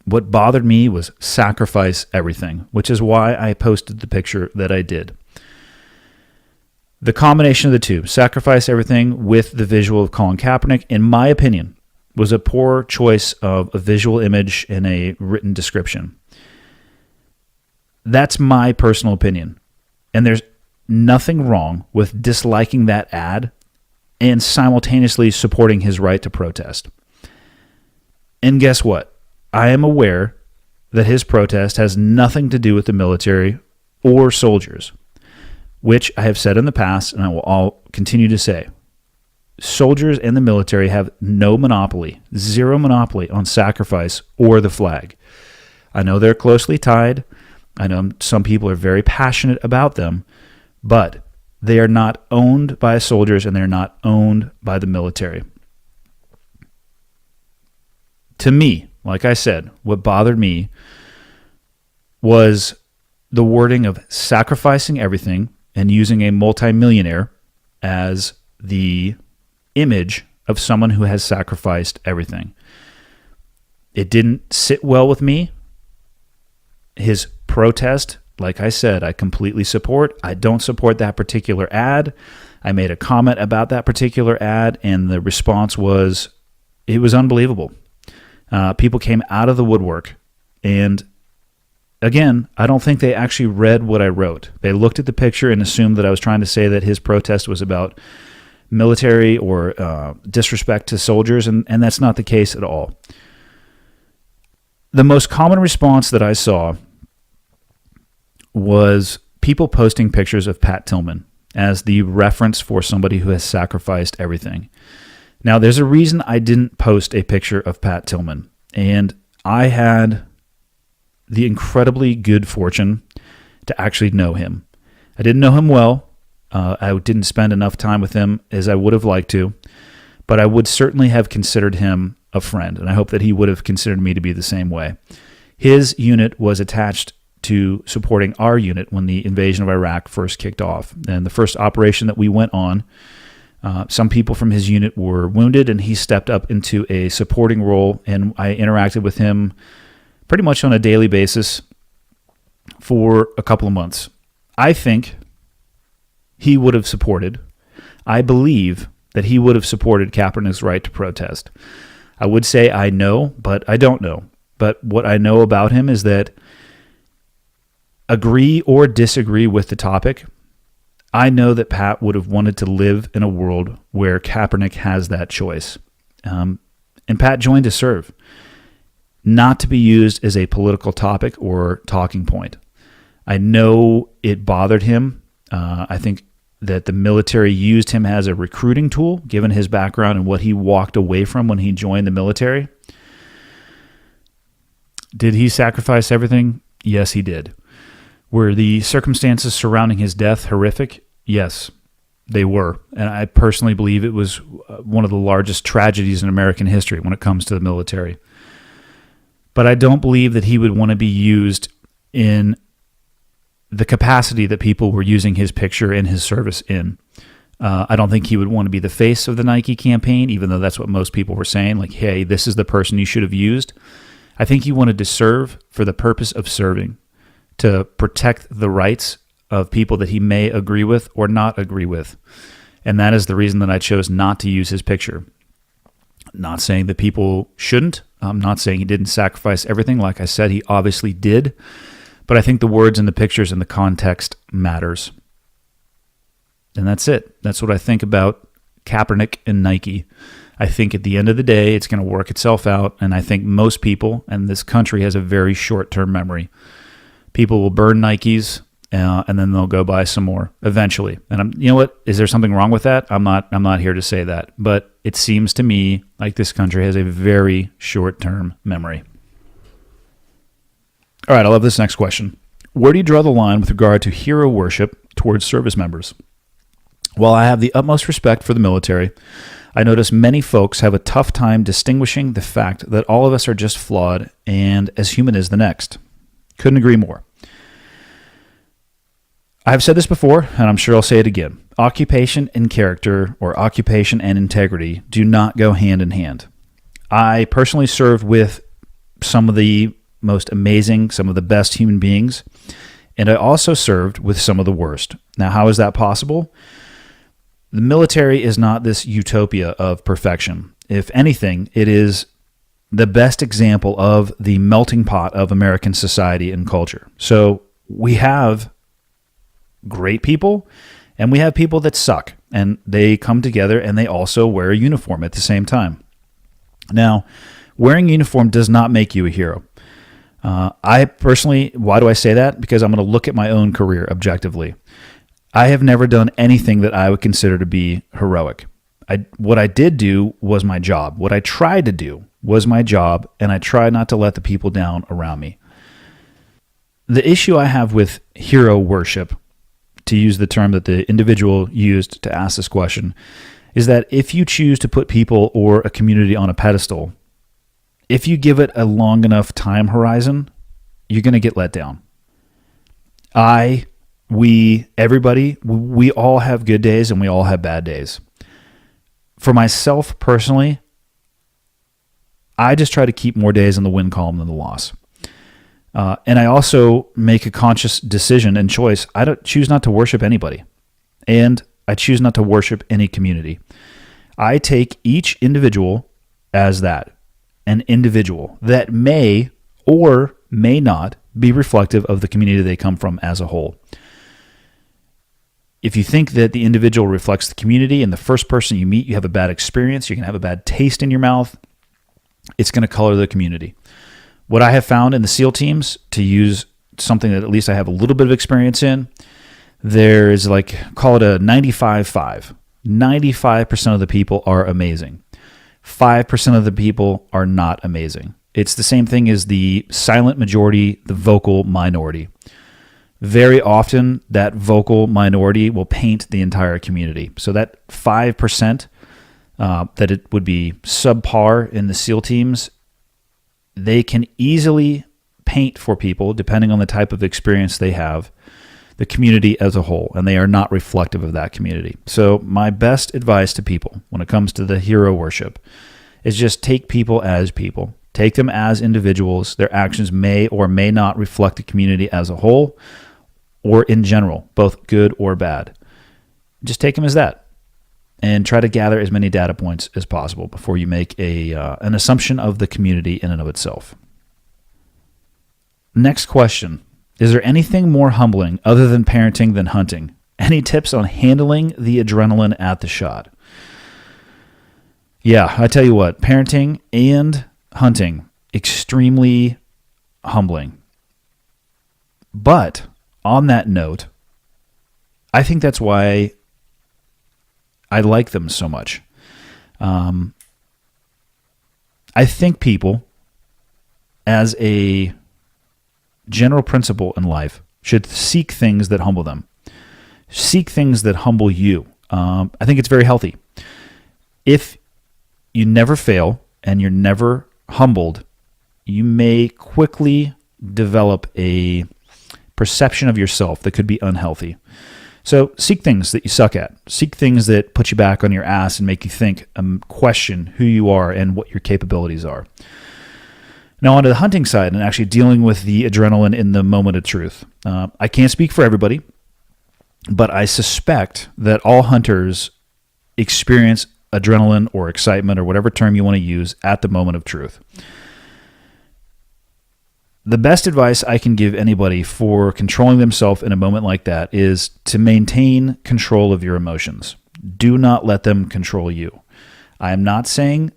what bothered me was sacrifice everything, which is why I posted the picture that I did. The combination of the two, sacrifice everything with the visual of Colin Kaepernick, in my opinion, was a poor choice of a visual image and a written description. That's my personal opinion. And there's nothing wrong with disliking that ad and simultaneously supporting his right to protest. And guess what? I am aware that his protest has nothing to do with the military or soldiers, which I have said in the past and I will all continue to say. Soldiers and the military have no monopoly, zero monopoly on sacrifice or the flag. I know they're closely tied. I know some people are very passionate about them, but they are not owned by soldiers and they're not owned by the military. To me, like I said, what bothered me was the wording of sacrificing everything and using a multimillionaire as the image of someone who has sacrificed everything. It didn't sit well with me. His protest, like I said, I completely support. I don't support that particular ad. I made a comment about that particular ad, and the response was, it was unbelievable. People came out of the woodwork, and again, I don't think they actually read what I wrote. They looked at the picture and assumed that I was trying to say that his protest was about military or disrespect to soldiers, and that's not the case at all. The most common response that I saw was people posting pictures of Pat Tillman as the reference for somebody who has sacrificed everything. Now, there's a reason I didn't post a picture of Pat Tillman, and I had the incredibly good fortune to actually know him. I didn't know him well. I didn't spend enough time with him as I would have liked to, but I would certainly have considered him a friend, and I hope that he would have considered me to be the same way. His unit was attached to supporting our unit when the invasion of Iraq first kicked off. And the first operation that we went on, some people from his unit were wounded, and he stepped up into a supporting role, and I interacted with him pretty much on a daily basis for a couple of months. I think he would have supported. I believe that he would have supported Kaepernick's right to protest. I would say I know, but I don't know. But what I know about him is that, agree or disagree with the topic, I know that Pat would have wanted to live in a world where Kaepernick has that choice. And Pat joined to serve, not to be used as a political topic or talking point. I know it bothered him. I think that the military used him as a recruiting tool, given his background and what he walked away from when he joined the military. Did he sacrifice everything? Yes, he did. Were the circumstances surrounding his death horrific? Yes. They were. And I personally believe it was one of the largest tragedies in American history when it comes to the military. But I don't believe that he would want to be used in the capacity that people were using his picture and his service in. I don't think he would want to be the face of the Nike campaign, even though that's what most people were saying, like, hey, this is the person you should have used. I think he wanted to serve for the purpose of serving, to protect the rights of people that he may agree with or not agree with. And that is the reason that I chose not to use his picture. Not saying that people shouldn't. I'm not saying he didn't sacrifice everything. Like I said, he obviously did. But I think the words and the pictures and the context matters. And that's it. That's what I think about Kaepernick and Nike. I think at the end of the day, it's going to work itself out. And I think most people, and this country has a very short-term memory. People will burn Nikes, and then they'll go buy some more eventually. And you know what? Is there something wrong with that? I'm not here to say that. But it seems to me like this country has a very short-term memory. All right, I love this next question. Where do you draw the line with regard to hero worship towards service members? While I have the utmost respect for the military, I notice many folks have a tough time distinguishing the fact that all of us are just flawed and as human as the next. Couldn't agree more. I've said this before, and I'm sure I'll say it again. Occupation and character, or occupation and integrity, do not go hand in hand. I personally served with some of the most amazing, some of the best human beings, and I also served with some of the worst. Now, how is that possible? The military is not this utopia of perfection. If anything, it is the best example of the melting pot of American society and culture. So we have great people, and we have people that suck, and they come together and they also wear a uniform at the same time. Now, wearing a uniform does not make you a hero. I personally, why do I say that? Because I'm going to look at my own career objectively. I have never done anything that I would consider to be heroic. What I did do was my job. What I tried to do was my job, and I tried not to let the people down around me. The issue I have with hero worship, to use the term that the individual used to ask this question, is that if you choose to put people or a community on a pedestal, if you give it a long enough time horizon, you're going to get let down. Everybody, we all have good days and we all have bad days. For myself personally, I just try to keep more days in the win column than the loss. And I also make a conscious decision and choice. I don't choose not to worship anybody, and I choose not to worship any community. I take each individual as that, an individual that may or may not be reflective of the community they come from as a whole. If you think that the individual reflects the community and the first person you meet, you have a bad experience, you're going to have a bad taste in your mouth, it's going to color the community. What I have found in the SEAL teams, to use something that at least I have a little bit of experience in, there's call it a 95-5. 95% of the people are amazing. 5% of the people are not amazing. It's the same thing as the silent majority, the vocal minority. Very often, that vocal minority will paint the entire community. So that 5% that it would be subpar in the SEAL teams, they can easily paint for people, depending on the type of experience they have, the community as a whole, and they are not reflective of that community. So my best advice to people when it comes to the hero worship is just take people as people. Take them as individuals. Their actions may or may not reflect the community as a whole or in general, both good or bad. Just take them as that and try to gather as many data points as possible before you make an assumption of the community in and of itself. Next question. Is there anything more humbling other than parenting than hunting? Any tips on handling the adrenaline at the shot? Yeah, I tell you what, parenting and hunting, extremely humbling. But on that note, I think that's why I like them so much. I think people, as a general principle in life, should seek things that humble them. Seek things that humble you. I think it's very healthy. If you never fail and you're never humbled, you may quickly develop a perception of yourself that could be unhealthy. So seek things that you suck at. Seek things that put you back on your ass and make you think, question who you are and what your capabilities are. Now, onto the hunting side and actually dealing with the adrenaline in the moment of truth. I can't speak for everybody, but I suspect that all hunters experience adrenaline or excitement or whatever term you want to use at the moment of truth. The best advice I can give anybody for controlling themselves in a moment like that is to maintain control of your emotions. Do not let them control you. I am not saying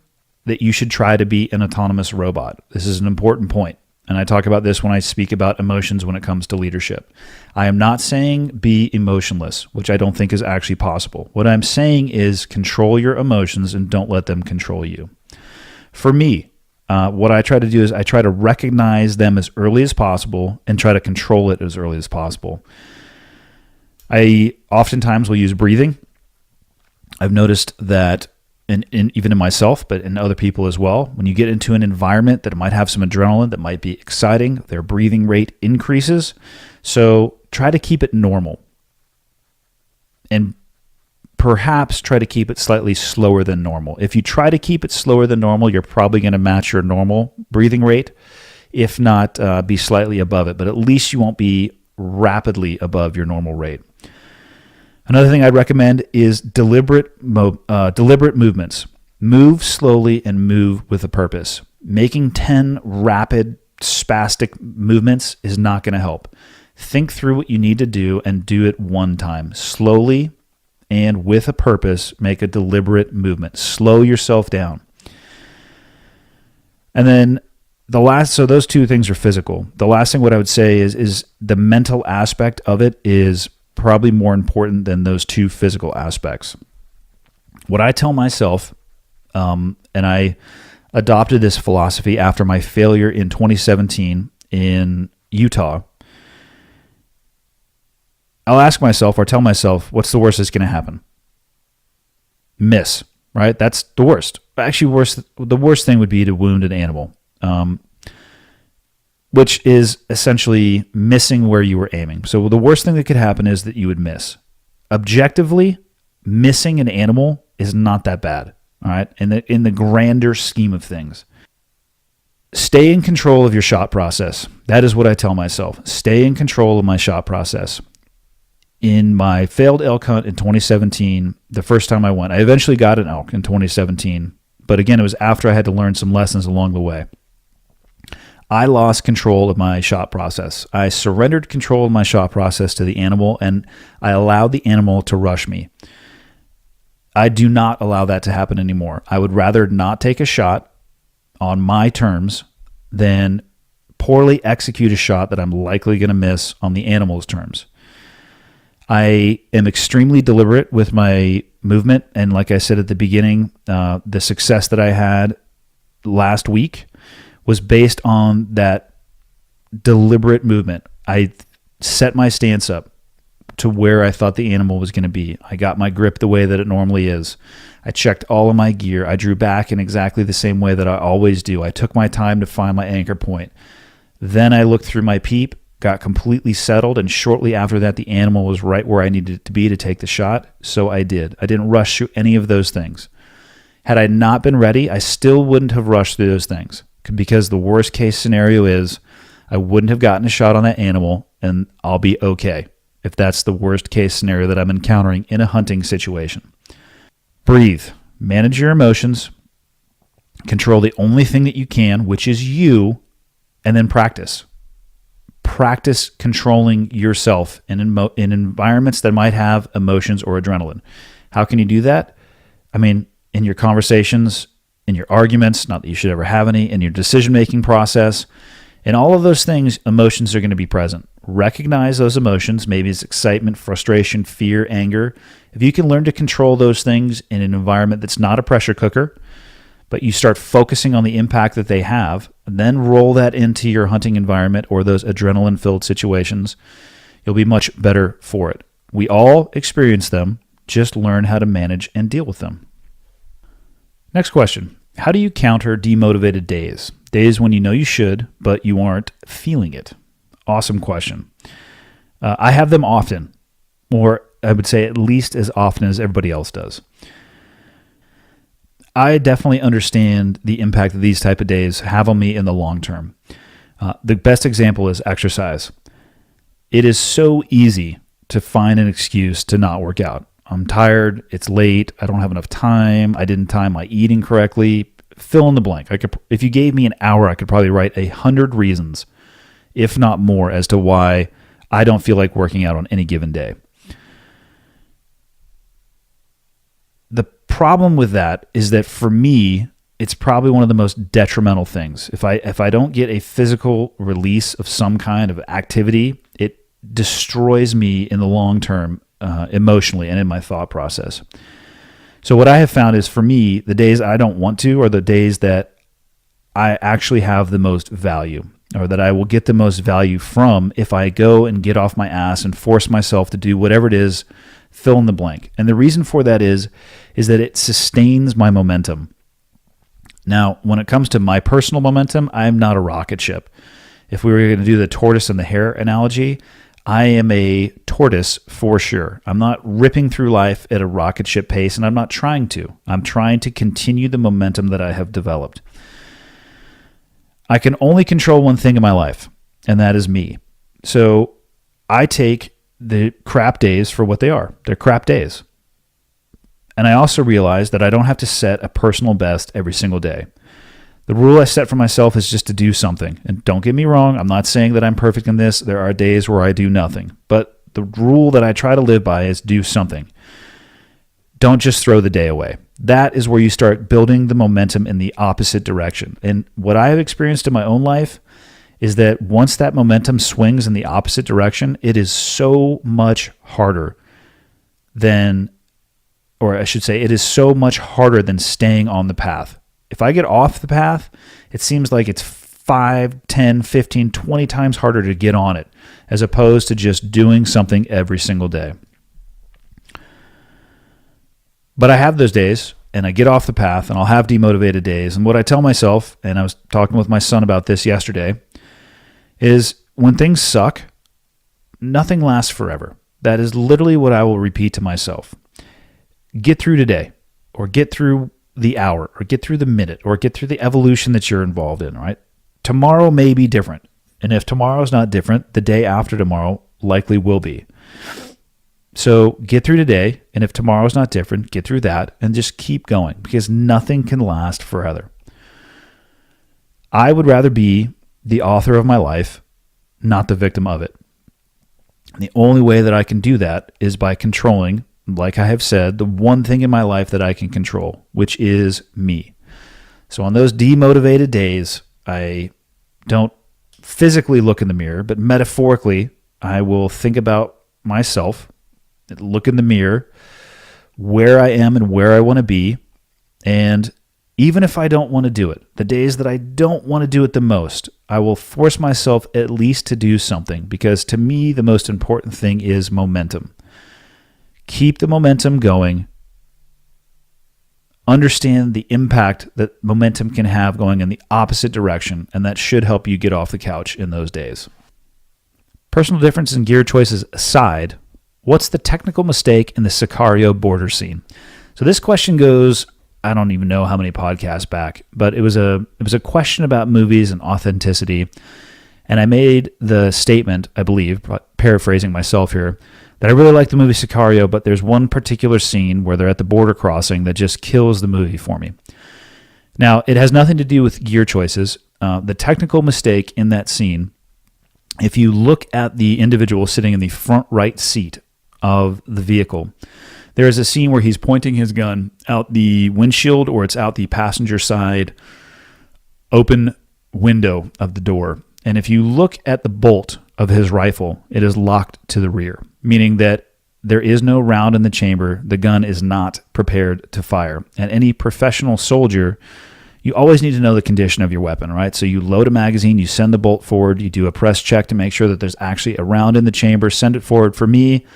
that you should try to be an autonomous robot. This is an important point, and I talk about this when I speak about emotions when it comes to leadership. I am not saying be emotionless, which I don't think is actually possible. What I'm saying is control your emotions and don't let them control you. For me, what I try to do is I try to recognize them as early as possible and try to control it as early as possible. I oftentimes will use breathing. I've noticed that even in myself, but in other people as well, when you get into an environment that might have some adrenaline, that might be exciting, their breathing rate increases. So try to keep it normal. And perhaps try to keep it slightly slower than normal. If you try to keep it slower than normal, you're probably going to match your normal breathing rate, if not be slightly above it. But at least you won't be rapidly above your normal rate. Another thing I'd recommend is deliberate movements. Move slowly and move with a purpose. Making 10 rapid, spastic movements is not going to help. Think through what you need to do and do it one time. Slowly and with a purpose, make a deliberate movement. Slow yourself down. And then so those two things are physical. The last thing what I would say is the mental aspect of it is probably more important than those two physical aspects. What I tell myself, and I adopted this philosophy after my failure in 2017 in Utah, I'll ask myself or tell myself, what's the worst that's going to happen? Miss, right? That's the worst. Actually, the worst thing would be to wound an animal, which is essentially missing where you were aiming. So the worst thing that could happen is that you would miss. Objectively, missing an animal is not that bad, all right? In the grander scheme of things. Stay in control of your shot process. That is what I tell myself. Stay in control of my shot process. In my failed elk hunt in 2017, the first time I went, I eventually got an elk in 2017. But again, it was after I had to learn some lessons along the way. I lost control of my shot process. I surrendered control of my shot process to the animal, and I allowed the animal to rush me. I do not allow that to happen anymore. I would rather not take a shot on my terms than poorly execute a shot that I'm likely going to miss on the animal's terms. I am extremely deliberate with my movement, and like I said at the beginning, the success that I had last week was based on that deliberate movement. I set my stance up to where I thought the animal was going to be. I got my grip the way that it normally is. I checked all of my gear. I drew back in exactly the same way that I always do. I took my time to find my anchor point. Then I looked through my peep, got completely settled, and shortly after that, the animal was right where I needed it to be to take the shot, so I did. I didn't rush through any of those things. Had I not been ready, I still wouldn't have rushed through those things, because the worst case scenario is I wouldn't have gotten a shot on that animal, and I'll be okay if that's the worst case scenario that I'm encountering in a hunting situation. Breathe. Manage your emotions. Control the only thing that you can, which is you, and then practice. Practice controlling yourself in environments that might have emotions or adrenaline. How can you do that? I mean, in your conversations, in your arguments, not that you should ever have any, in your decision-making process. In all of those things, emotions are going to be present. Recognize those emotions. Maybe it's excitement, frustration, fear, anger. If you can learn to control those things in an environment that's not a pressure cooker, but you start focusing on the impact that they have, and then roll that into your hunting environment or those adrenaline-filled situations, you'll be much better for it. We all experience them. Just learn how to manage and deal with them. Next question. How do you counter demotivated days? Days when you know you should, but you aren't feeling it. Awesome question. I have them often, or I would say at least as often as everybody else does. I definitely understand the impact that these type of days have on me in the long term. The best example is exercise. It is so easy to find an excuse to not work out. I'm tired, it's late, I don't have enough time, I didn't time my eating correctly. Fill in the blank. If you gave me an hour, I could probably write 100 reasons, if not more, as to why I don't feel like working out on any given day. The problem with that is that for me, it's probably one of the most detrimental things. If I don't get a physical release of some kind of activity, it destroys me in the long term, emotionally and in my thought process. So what I have found is, for me, the days I don't want to are the days that I actually have the most value, or that I will get the most value from if I go and get off my ass and force myself to do whatever it is, fill in the blank. And the reason for that is that it sustains my momentum. Now, when it comes to my personal momentum, I'm not a rocket ship. If we were going to do the tortoise and the hare analogy, I am a tortoise for sure. I'm not ripping through life at a rocket ship pace, and I'm not trying to. I'm trying to continue the momentum that I have developed. I can only control one thing in my life, and that is me. So I take the crap days for what they are. They're crap days. And I also realize that I don't have to set a personal best every single day. The rule I set for myself is just to do something. And don't get me wrong, I'm not saying that I'm perfect in this. There are days where I do nothing. But the rule that I try to live by is do something. Don't just throw the day away. That is where you start building the momentum in the opposite direction. And what I have experienced in my own life is that once that momentum swings in the opposite direction, it is so much harder than, or I should say, it is so much harder than staying on the path. If I get off the path, it seems like it's 5, 10, 15, 20 times harder to get on it, as opposed to just doing something every single day. But I have those days, and I get off the path, and I'll have demotivated days. And what I tell myself, and I was talking with my son about this yesterday, is when things suck, nothing lasts forever. That is literally what I will repeat to myself. Get through today, or get through the hour, or get through the minute, or get through the evolution that you're involved in, right? Tomorrow may be different. And if tomorrow's not different, the day after tomorrow likely will be. So get through today, and if tomorrow's not different, get through that, and just keep going, because nothing can last forever. I would rather be the author of my life, not the victim of it. And the only way that I can do that is by controlling, like I have said, the one thing in my life that I can control, which is me. So on those demotivated days, I don't physically look in the mirror, but metaphorically, I will think about myself, look in the mirror, where I am and where I want to be. And even if I don't want to do it, the days that I don't want to do it the most, I will force myself at least to do something, because to me, the most important thing is momentum. Keep the momentum going. Understand the impact that momentum can have going in the opposite direction, and that should help you get off the couch in those days. Personal difference in gear choices aside, what's the technical mistake in the Sicario border scene? So this question goes, I don't even know how many podcasts back, but it was a question about movies and authenticity. And I made the statement, I believe, paraphrasing myself here, that I really like the movie Sicario, but there's one particular scene where they're at the border crossing that just kills the movie for me. Now, it has nothing to do with gear choices. The technical mistake in that scene, if you look at the individual sitting in the front right seat of the vehicle, there is a scene where he's pointing his gun out the windshield, or it's out the passenger side open window of the door. And if you look at the bolt of his rifle, it is locked to the rear, meaning that there is no round in the chamber. The gun is not prepared to fire. And any professional soldier, you always need to know the condition of your weapon, right? So you load a magazine, you send the bolt forward, you do a press check to make sure that there's actually a round in the chamber, send it forward. For me,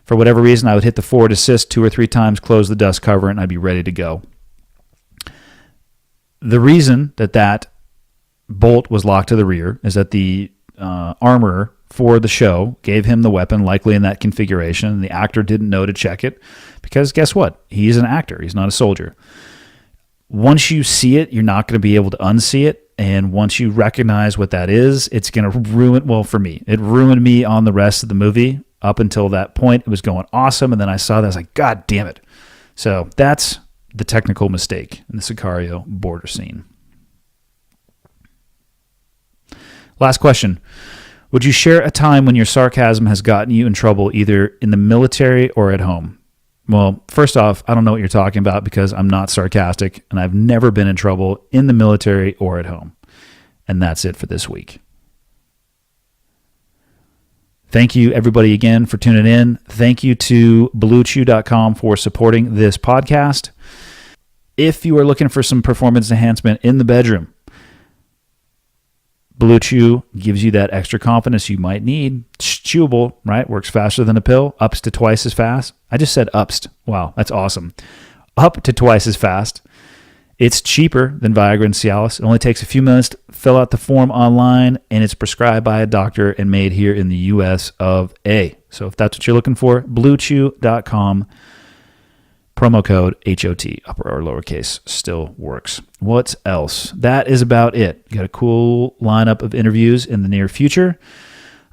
For whatever reason, I would hit the forward assist 2 or 3 times, close the dust cover, and I'd be ready to go. The reason that bolt was locked to the rear is that the armorer for the show gave him the weapon, likely in that configuration, and the actor didn't know to check it because guess what? He's an actor. He's not a soldier. Once you see it, you're not going to be able to unsee it. And once you recognize what that is, it's going to ruin, well, for me, it ruined me on the rest of the movie. Up until that point, it was going awesome. And then I saw that, I was like, God damn it. So that's the technical mistake in the Sicario border scene. Last question. Would you share a time when your sarcasm has gotten you in trouble either in the military or at home? Well, first off, I don't know what you're talking about because I'm not sarcastic and I've never been in trouble in the military or at home. And that's it for this week. Thank you, everybody, again, for tuning in. Thank you to BlueChew.com for supporting this podcast. If you are looking for some performance enhancement in the bedroom, Blue Chew gives you that extra confidence you might need. It's chewable, right? Works faster than a pill. Ups to twice as fast. I just said ups. Wow, that's awesome. Up to twice as fast. It's cheaper than Viagra and Cialis. It only takes a few minutes to fill out the form online, and it's prescribed by a doctor and made here in the U.S. of A. So if that's what you're looking for, BlueChew.com. Promo code HOT, upper or lowercase, still works. What else? That is about it. Got a cool lineup of interviews in the near future.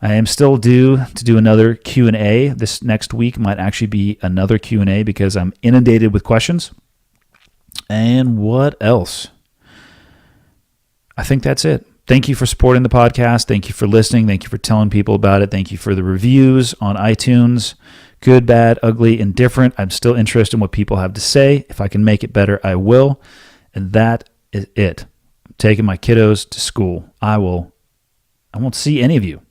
I am still due to do another Q&A. This next week might actually be another Q&A because I'm inundated with questions. And what else? I think that's it. Thank you for supporting the podcast. Thank you for listening. Thank you for telling people about it. Thank you for the reviews on iTunes. Good, bad, ugly, indifferent. I'm still interested in what people have to say. If I can make it better, I will. And that is it. I'm taking my kiddos to school. I won't see any of you